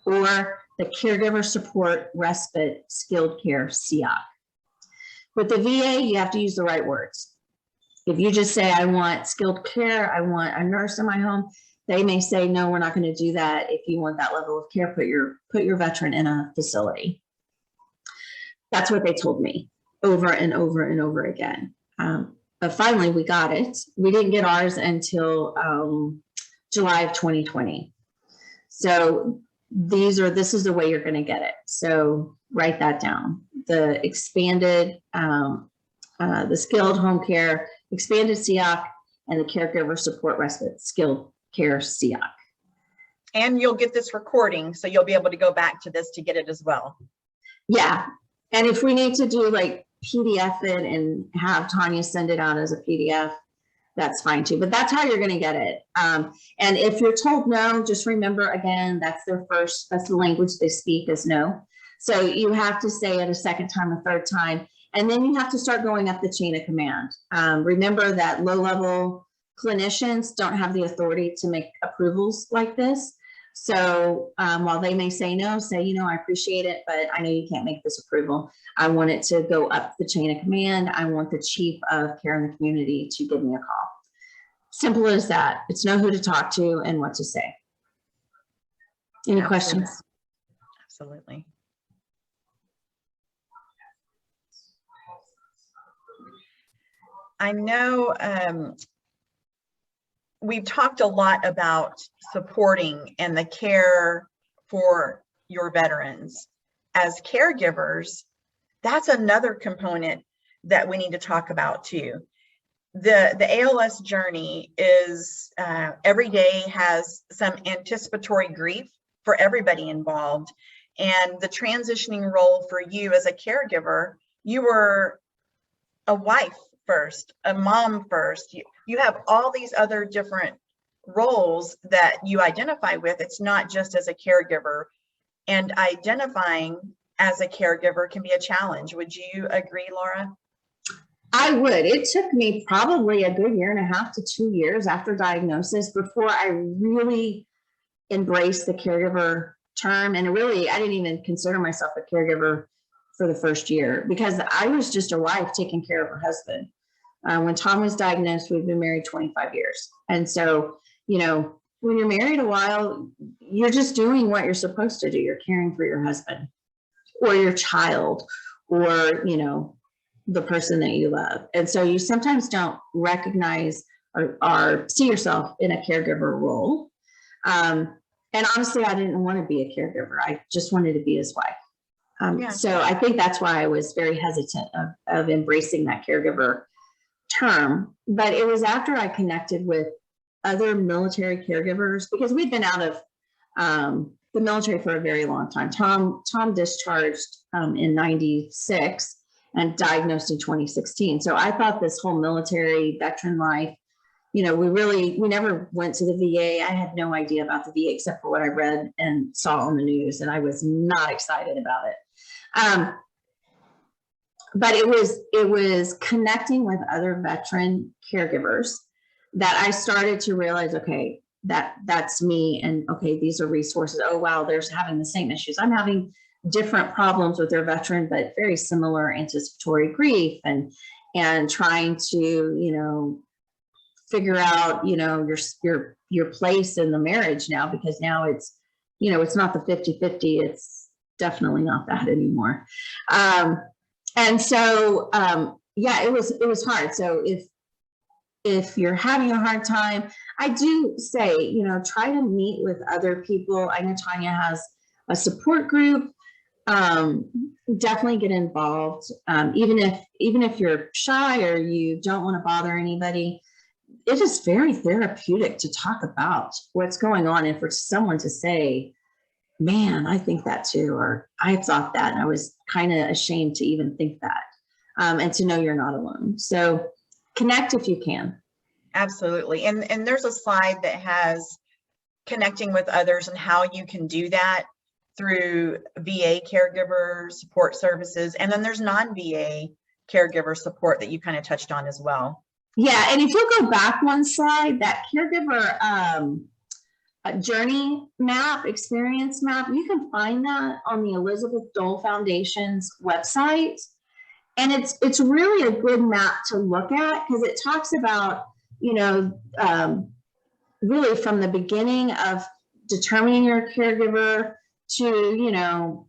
or the Caregiver Support Respite Skilled Care SEOC. With the VA, you have to use the right words. If you just say, I want skilled care, I want a nurse in my home, they may say, no, we're not going to do that. If you want that level of care, put your veteran in a facility. That's what they told me over and over and over again. But finally, we got it. We didn't get ours until July of 2020. So this is the way you're going to get it. So write that down. The expanded, the skilled home care, expanded SEOC, and the caregiver support respite skilled care SEOC. And you'll get this recording, so you'll be able to go back to this to get it as well. Yeah. And if we need to do like PDF it and have Tanya send it out as a PDF, that's fine too. But that's how you're going to get it. And if you're told no, just remember, again, that's the language they speak is no. So you have to say it a second time, a third time, and then you have to start going up the chain of command. Remember that low-level clinicians don't have the authority to make approvals like this. So while they may say no, say, I appreciate it, but I know you can't make this approval. I want it to go up the chain of command. I want the chief of care in the community to give me a call. Simple as that. It's know who to talk to and what to say. Any questions? Absolutely. I know we've talked a lot about supporting and the care for your veterans. As caregivers, that's another component that we need to talk about too. The ALS journey is every day has some anticipatory grief for everybody involved. And the transitioning role for you as a caregiver, you were a wife first, a mom first. You have all these other different roles that you identify with. It's not just as a caregiver, and identifying as a caregiver can be a challenge. Would you agree, Laura? I would. It took me probably a good 1.5 to 2 years after diagnosis before I really embraced the caregiver term. And really, I didn't even consider myself a caregiver for the first year because I was just a wife taking care of her husband. When Tom was diagnosed, we've been married 25 years. And so, when you're married a while, you're just doing what you're supposed to do. You're caring for your husband or your child or, the person that you love. And so you sometimes don't recognize or see yourself in a caregiver role. And honestly, I didn't want to be a caregiver. I just wanted to be his wife. So I think that's why I was very hesitant of embracing that caregiver term. But it was after I connected with other military caregivers, because we'd been out of the military for a very long time. Tom discharged in 96 and diagnosed in 2016. So I thought this whole military veteran life, we never went to the VA. I had no idea about the VA except for what I read and saw on the news, and I was not excited about it. But it was connecting with other veteran caregivers that I started to realize, okay, that's me, and okay, these are resources. Oh wow, they're having the same issues. I'm having different problems with their veteran, but very similar anticipatory grief and trying to, figure out, your place in the marriage now, because now it's, it's not the 50-50. It's definitely not that anymore. And so, it was hard. So if you're having a hard time, I do say, try to meet with other people. I know Tanya has a support group. Definitely get involved. Even if you're shy or you don't want to bother anybody, it is very therapeutic to talk about what's going on, and for someone to say, man, I think that too, or I thought that, and I was kind of ashamed to even think that, and to know you're not alone. So connect if you can. Absolutely. And there's a slide that has connecting with others and how you can do that through VA caregiver support services. And then there's non-VA caregiver support that you kind of touched on as well. Yeah. And if you'll go back one slide, that caregiver journey map, experience map, you can find that on the Elizabeth Dole Foundation's website. And it's really a good map to look at, because it talks about, really from the beginning of determining your caregiver to,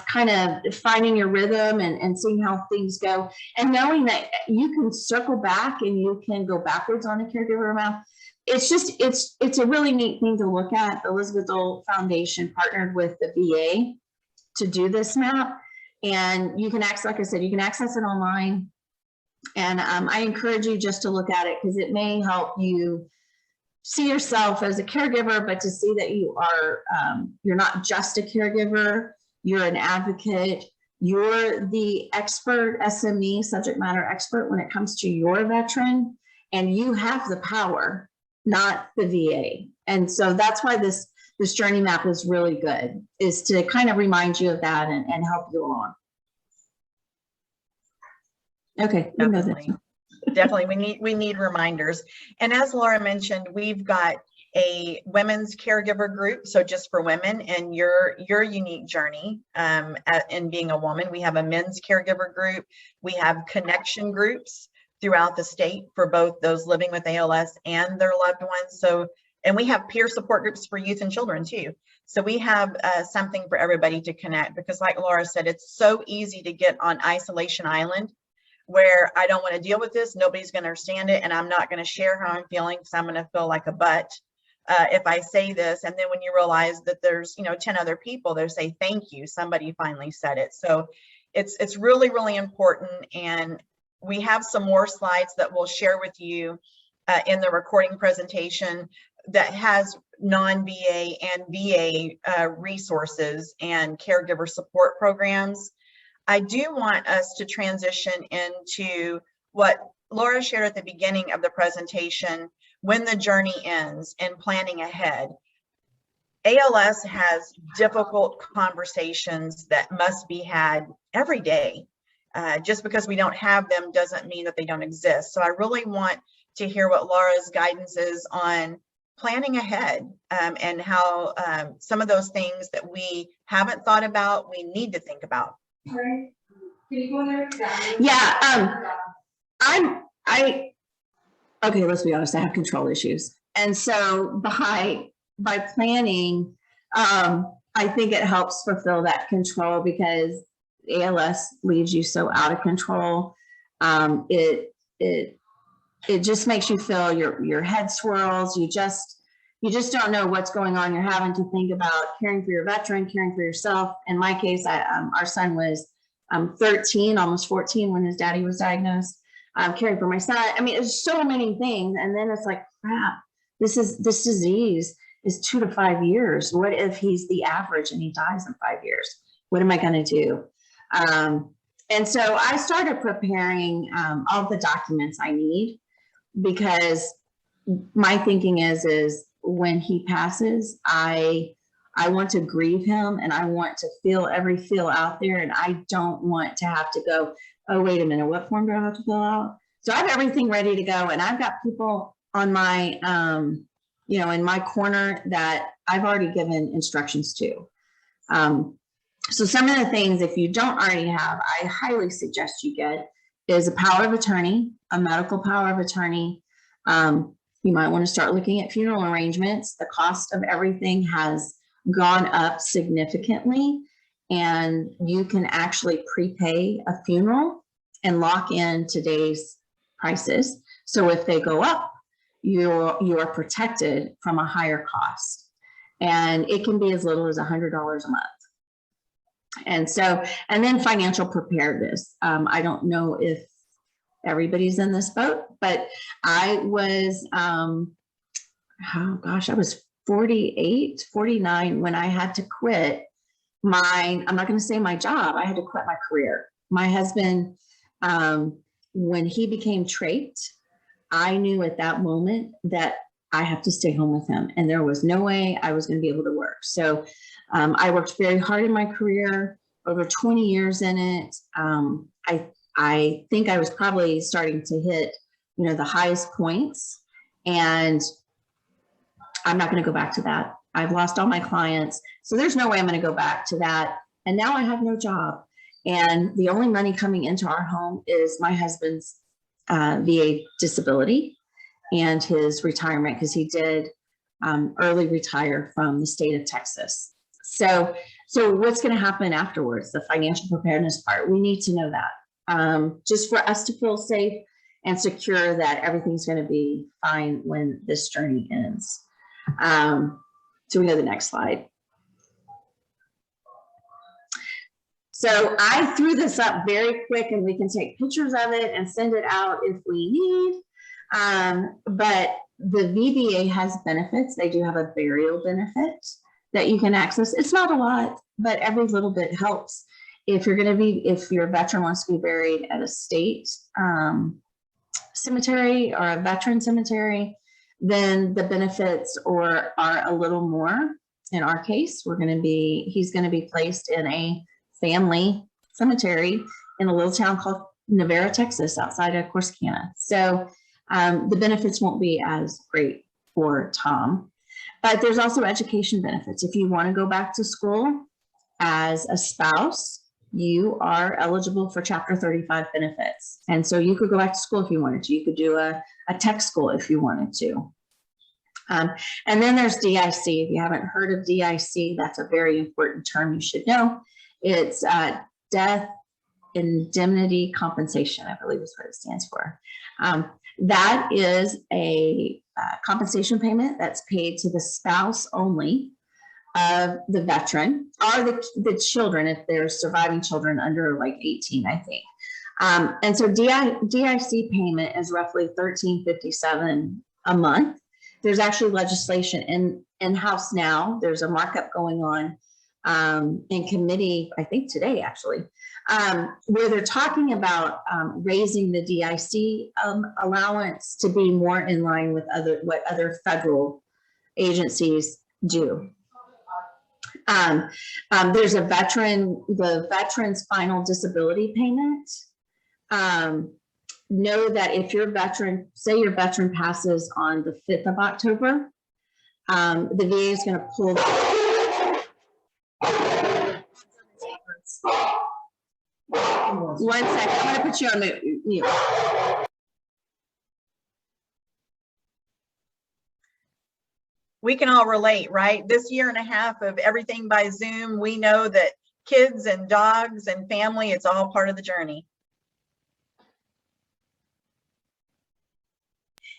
kind of finding your rhythm and seeing how things go, and knowing that you can circle back and you can go backwards on a caregiver amount. It's a really neat thing to look at. The Elizabeth Dole Foundation partnered with the VA to do this map, and you can access, like I said, you can access it online. And I encourage you just to look at it, because it may help you see yourself as a caregiver, but to see that you are, you're not just a caregiver, you're an advocate, you're the expert SME, subject matter expert, when it comes to your veteran, and you have the power, not the VA. And so that's why this journey map is really good, is to kind of remind you of that and help you along. Okay. Definitely. We need reminders. And as Lara mentioned, we've got a women's caregiver group. So just for women and your unique journey in being a woman. We have a men's caregiver group. We have connection groups throughout the state for both those living with ALS and their loved ones. So, and we have peer support groups for youth and children too. So we have something for everybody to connect, because like Lara said, it's so easy to get on isolation island, where I don't want to deal with this, nobody's going to understand it, and I'm not going to share how I'm feeling, because I'm going to feel like a butt if I say this. And then when you realize that there's 10 other people, they say thank you, somebody finally said it. So it's really, really important. And we have some more slides that we'll share with you in the recording presentation that has non-VA and VA resources and caregiver support programs. I do want us to transition into what Lara shared at the beginning of the presentation, when the journey ends and planning ahead. ALS has difficult conversations that must be had every day. Just because we don't have them doesn't mean that they don't exist. So I really want to hear what Lara's guidance is on planning ahead and how some of those things that we haven't thought about, we need to think about. Can you go there? Yeah, okay, let's be honest, I have control issues. And so by planning, I think it helps fulfill that control, because ALS leaves you so out of control. It just makes you feel your head swirls. You just don't know what's going on. You're having to think about caring for your veteran, caring for yourself. In my case, our son was 13, almost 14 when his daddy was diagnosed. Caring for my son. I mean, there's so many things. And then it's like, crap, this disease is 2 to 5 years. What if he's the average and he dies in 5 years? What am I going to do? And so I started preparing all the documents I need, because my thinking is when he passes, I want to grieve him, and I want to feel every feel out there. And I don't want to have to go, oh, wait a minute, what form do I have to fill out? So I have everything ready to go. And I've got people on my, in my corner that I've already given instructions to. So some of the things, if you don't already have, I highly suggest you get is a power of attorney, a medical power of attorney. You might want to start looking at funeral arrangements. The cost of everything has gone up significantly, and you can actually prepay a funeral and lock in today's prices. So if they go up, you are protected from a higher cost, and it can be as little as $100 a month. And so, and then financial preparedness. I don't know if everybody's in this boat, but I was, I was 48, 49 when I had to quit I'm not going to say my job, I had to quit my career. My husband, when he became trached, I knew at that moment that I have to stay home with him, and there was no way I was going to be able to work. So I worked very hard in my career, over 20 years in it. I think I was probably starting to hit, the highest points, and I'm not going to go back to that. I've lost all my clients, so there's no way I'm going to go back to that. And now I have no job. And the only money coming into our home is my husband's VA disability and his retirement, because he did early retire from the state of Texas. So what's going to happen afterwards, the financial preparedness part, we need to know that, just for us to feel safe and secure that everything's going to be fine when this journey ends. So we go to the next slide. So I threw this up very quick, and we can take pictures of it and send it out if we need. But the VBA has benefits. They do have a burial benefit that you can access. It's not a lot, but every little bit helps. If your veteran wants to be buried at a state cemetery or a veteran cemetery, then the benefits are a little more. In our case, he's going to be placed in a family cemetery in a little town called Navarre, Texas, outside of Corsicana. So the benefits won't be as great for Tom, but there's also education benefits. If you want to go back to school as a spouse, you are eligible for Chapter 35 benefits. And so you could go back to school if you wanted to. You could do a tech school if you wanted to. And then there's DIC. If you haven't heard of DIC, that's a very important term you should know. It's death indemnity compensation, I believe is what it stands for. That is a compensation payment that's paid to the spouse only of the veteran, or the children, if they're surviving children under like 18, I think. And so DIC payment is roughly $13.57 a month. There's actually legislation in-house now. There's a markup going on in committee, I think today actually, where they're talking about raising the DIC allowance to be more in line with what other federal agencies do. There's the veteran's final disability payment. Know that if your veteran passes on the 5th of October, the VA is going to pull. One second, I'm going to put you on mute. We can all relate, right? This year and a half of everything by Zoom, we know that kids and dogs and family, it's all part of the journey.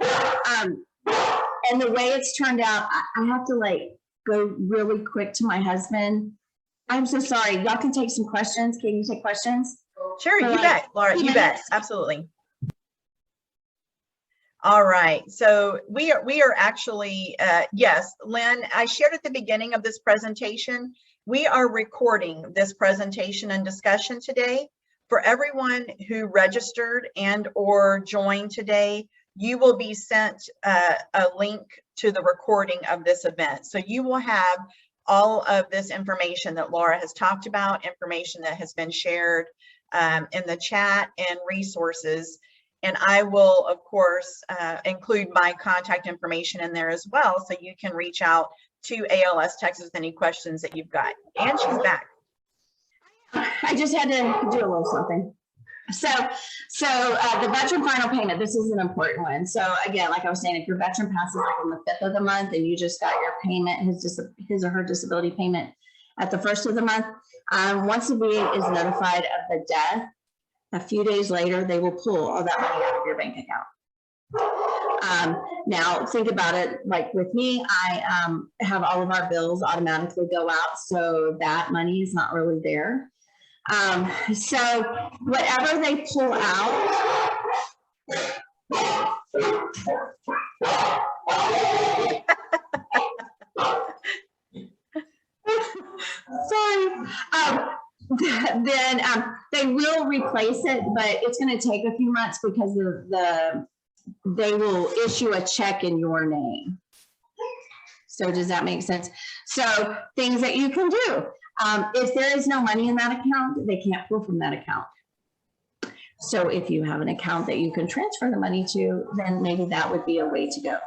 And the way it's turned out, I have to go really quick to my husband. I'm so sorry. Y'all can take some questions. Can you take questions? Sure, you bet, Laura, you bet, absolutely. All right, so we are actually, yes, Lynn, I shared at the beginning of this presentation, we are recording this presentation and discussion today. For everyone who registered and or joined today, you will be sent a link to the recording of this event. So you will have all of this information that Laura has talked about, information that has been shared in the chat and resources. And I will, of course, include my contact information in there as well, so you can reach out to ALS Texas with any questions that you've got. And she's back. I just had to do a little something. So the veteran final payment, this is an important one. So again, like I was saying, if your veteran passes on the 5th of the month and you just got your payment, his or her disability payment at the 1st of the month, once the VA is notified of the death, a few days later, they will pull all that money out of your bank account. Now, think about it, like with me, I have all of our bills automatically go out, so that money is not really there. So whatever they pull out, sorry, then they will replace it, but it's going to take a few months because they will issue a check in your name. So does that make sense? So things that you can do. If there is no money in that account, they can't pull from that account. So if you have an account that you can transfer the money to, then maybe that would be a way to go.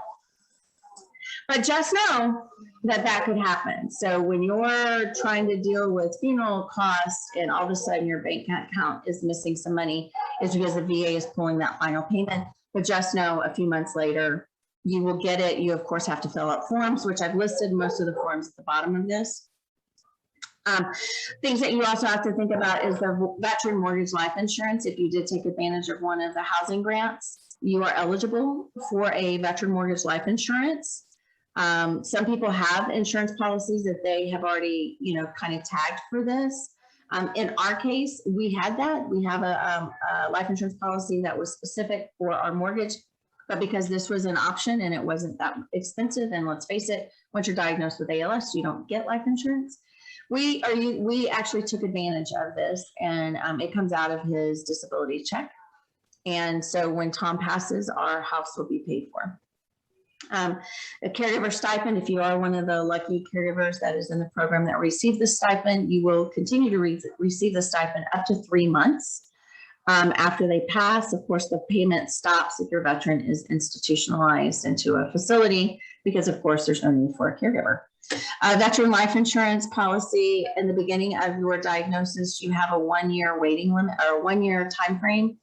But just know that that could happen. So when you're trying to deal with funeral costs and all of a sudden your bank account is missing some money, is because the VA is pulling that final payment. But just know a few months later, you will get it. You, of course, have to fill out forms, which I've listed most of the forms at the bottom of this. Things that you also have to think about is the veteran mortgage life insurance. If you did take advantage of one of the housing grants, you are eligible for a veteran mortgage life insurance. Some people have insurance policies that they have already, kind of tagged for this. In our case, we had that. We have a life insurance policy that was specific for our mortgage, but because this was an option and it wasn't that expensive, and let's face it, once you're diagnosed with ALS, you don't get life insurance. We actually took advantage of this, and it comes out of his disability check. And so when Tom passes, our house will be paid for. A caregiver stipend, if you are one of the lucky caregivers that is in the program that receive the stipend, you will continue to receive the stipend up to 3 months. After they pass, of course, the payment stops if your veteran is institutionalized into a facility, because of course there's no need for a caregiver. Veteran life insurance policy, in the beginning of your diagnosis, you have a 1-year waiting limit or a 1-year time frame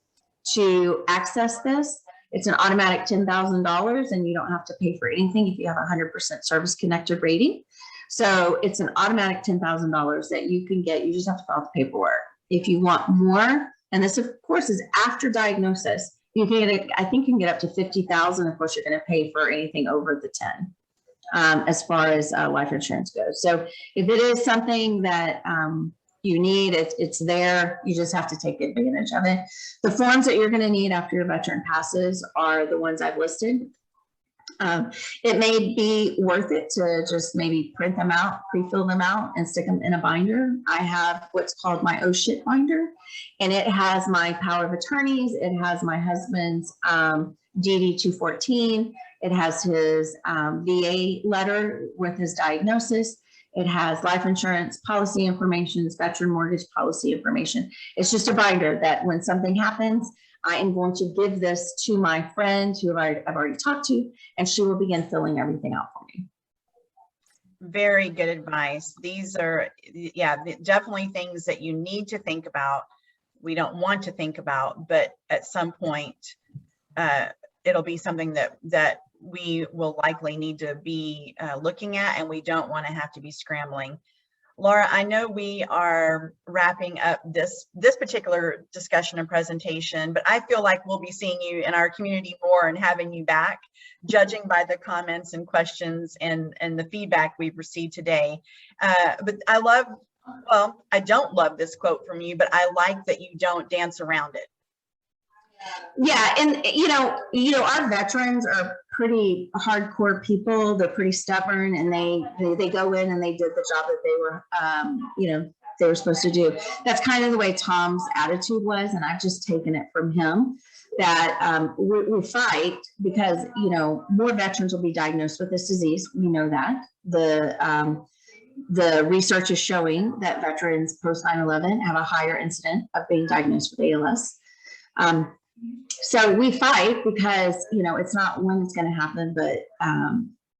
to access this. It's an automatic $10,000, and you don't have to pay for anything if you have a 100% service connected rating. So it's an automatic $10,000 that you can get. You just have to fill out the paperwork. If you want more, and this of course is after diagnosis, you can get, I think you can get up to 50,000. Of course, you're going to pay for anything over the 10. As far as life insurance goes. So if it is something that you need, it's there. You just have to take advantage of it. The forms that you're going to need after your veteran passes are the ones I've listed. It may be worth it to just maybe print them out, pre-fill them out, and stick them in a binder. I have what's called my oh shit binder, and it has my power of attorneys. It has my husband's DD 214. It has his VA letter with his diagnosis. It has life insurance policy information, veteran mortgage policy information. It's just a binder that when something happens, I am going to give this to my friend who I've already talked to, and she will begin filling everything out for me. Very good advice. These are, definitely things that you need to think about. We don't want to think about, but at some point, it'll be something that we will likely need to be looking at, and we don't want to have to be scrambling. Lara, I know we are wrapping up this particular discussion and presentation, but I feel like we'll be seeing you in our community more and having you back, judging by the comments and questions and the feedback we've received today. But I don't love this quote from you, but I like that you don't dance around it. Yeah, and our veterans are pretty hardcore people. They're pretty stubborn, and they go in and they did the job that they were they were supposed to do. That's kind of the way Tom's attitude was, and I've just taken it from him that we fight because more veterans will be diagnosed with this disease. We know that the research is showing that veterans post 9/11 have a higher incident of being diagnosed with ALS. So we fight because, it's not when it's going to happen, but,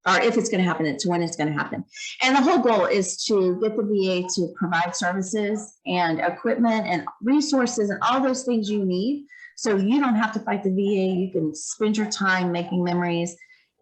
or if it's going to happen, it's when it's going to happen. And the whole goal is to get the VA to provide services and equipment and resources and all those things you need. So you don't have to fight the VA. You can spend your time making memories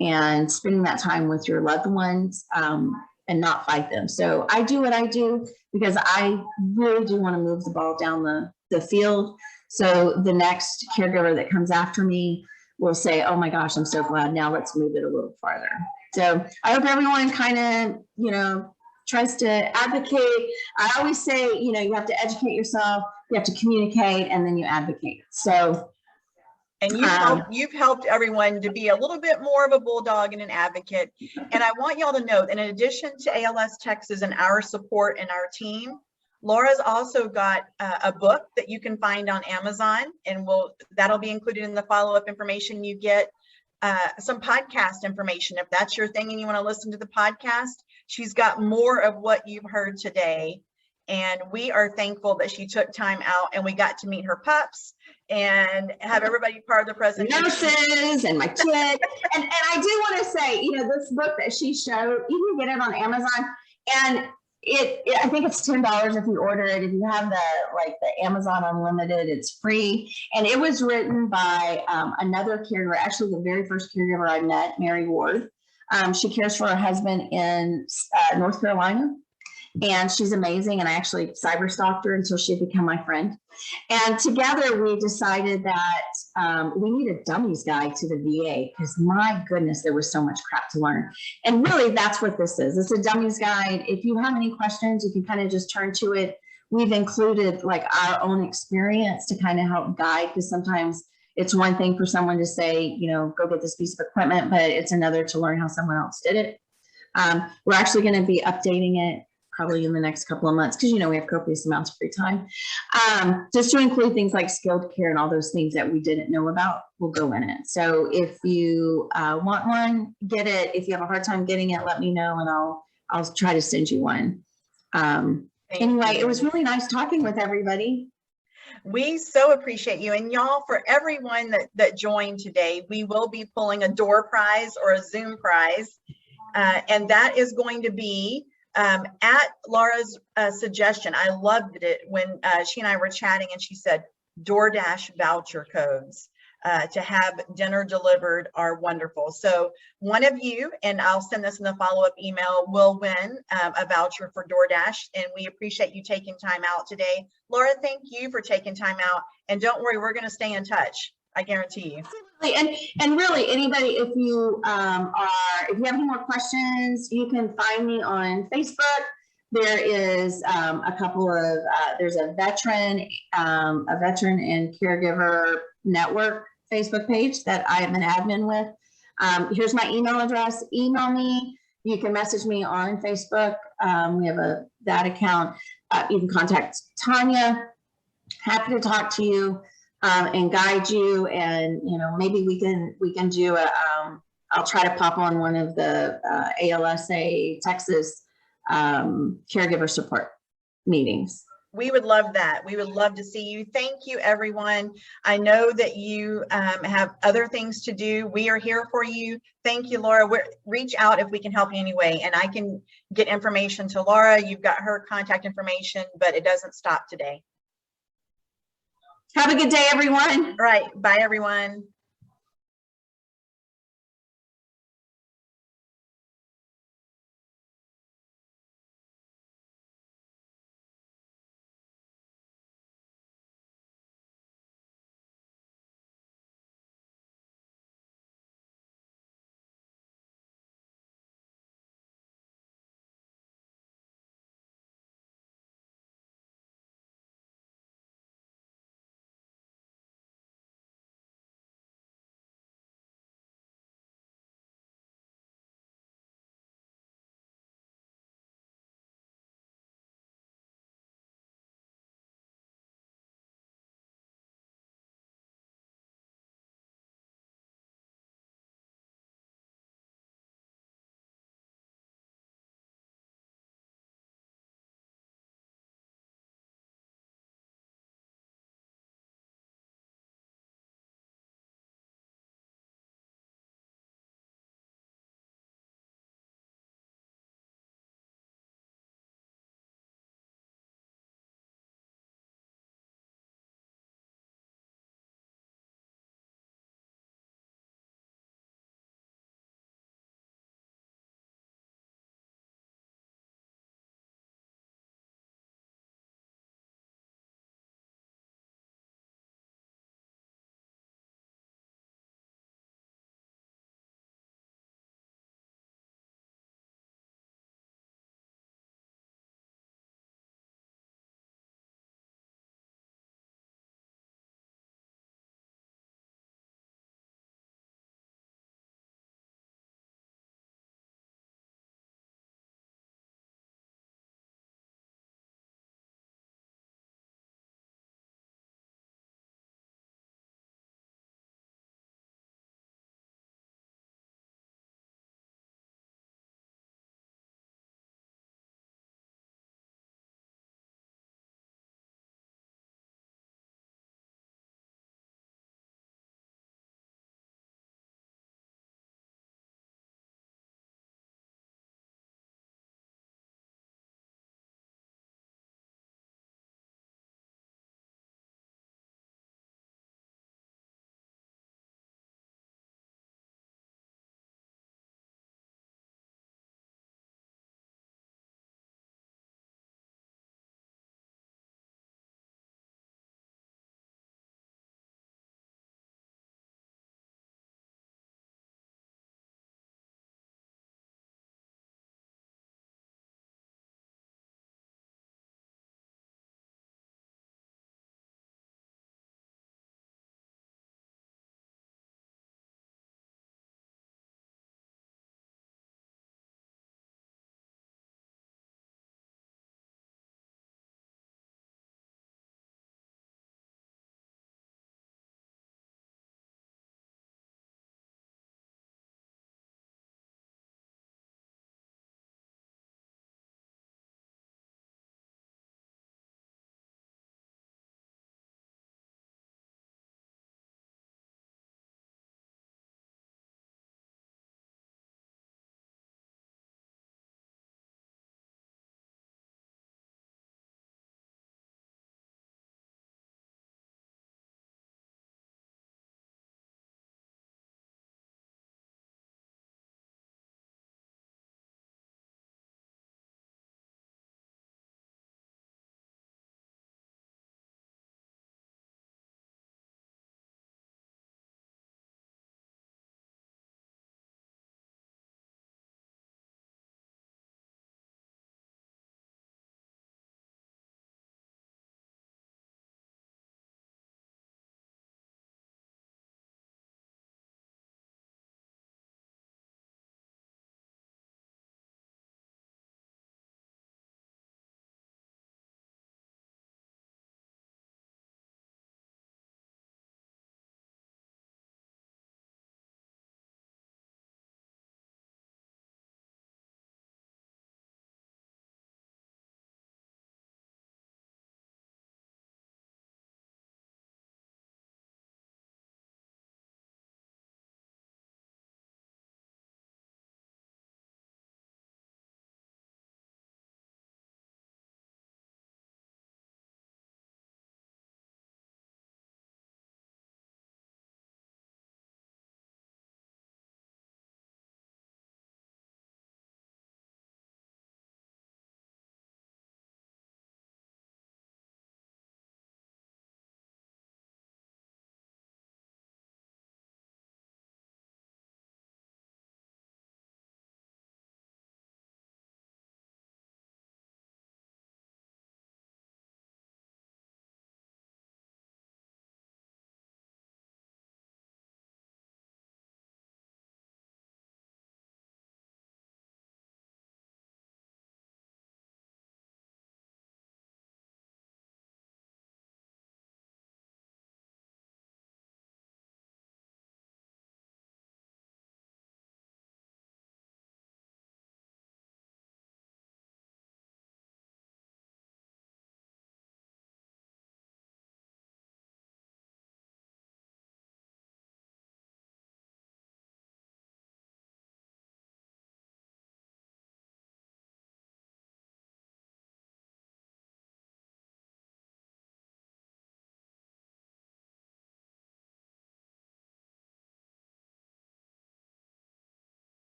and spending that time with your loved ones, and not fight them. So I do what I do because I really do want to move the ball down the field. So the next caregiver that comes after me will say, oh my gosh, I'm so glad. Now let's move it a little farther. So I hope everyone kind of, tries to advocate. I always say, you have to educate yourself, you have to communicate, and then you advocate. So. And you've helped everyone to be a little bit more of a bulldog and an advocate. And I want y'all to know that in addition to ALS Texas and our support and our team, Lara's also got a book that you can find on Amazon, and that'll be included in the follow-up information you get. Some podcast information, if that's your thing and you want to listen to the podcast. She's got more of what you've heard today. And we are thankful that she took time out and we got to meet her pups and have everybody part of the presentation. Nurses and my kid. and I do want to say, you know, this book that she showed, you can get it on Amazon, and I think it's $10 if you order it. If you have the Amazon Unlimited, it's free. And it was written by another caregiver, actually the very first caregiver I met, Mary Ward. She cares for her husband in North Carolina, and she's amazing. And I actually cyber stalked her until she had become my friend. And together we decided that we need a dummies guide to the VA, because my goodness, there was so much crap to learn. And really, that's what this is. It's a dummies guide. If you have any questions, you can kind of just turn to it. We've included like our own experience to kind of help guide, because sometimes it's one thing for someone to say, you know, go get this piece of equipment, but it's another to learn how someone else did it. We're actually going to be updating it probably in the next couple of months, because, you know, we have copious amounts of free time, just to include things like skilled care and all those things that we didn't know about will go in it. So if you want one, get it. If you have a hard time getting it, let me know, and I'll try to send you one. Anyway, it was really nice talking with everybody. We so appreciate you, and y'all, for everyone that joined today, we will be pulling a door prize or a Zoom prize, and that is going to be at Lara's suggestion. I loved it when she and I were chatting, and she said DoorDash voucher codes to have dinner delivered are wonderful. So one of you, and I'll send this in the follow-up email, will win a voucher for DoorDash, and we appreciate you taking time out today. Lara, thank you for taking time out, and don't worry, we're going to stay in touch. I guarantee you. Absolutely. And really, anybody, if you if you have any more questions, you can find me on Facebook. There is a couple of there's a veteran and caregiver network Facebook page that I am an admin with. Here's my email address. Email me. You can message me on Facebook. We have that account. You can contact Tanya. Happy to talk to you. And guide you, and you know, maybe we can do a I'll try to pop on one of the ALSA Texas caregiver support meetings. We would love that. We would love to see you. Thank you, everyone. I know that you have other things to do. We are here for you. Thank you, Lara. Reach out if we can help you anyway, and I can get information to Lara. You've got her contact information, but it doesn't stop today. Have a good day, everyone. All right. Bye, everyone.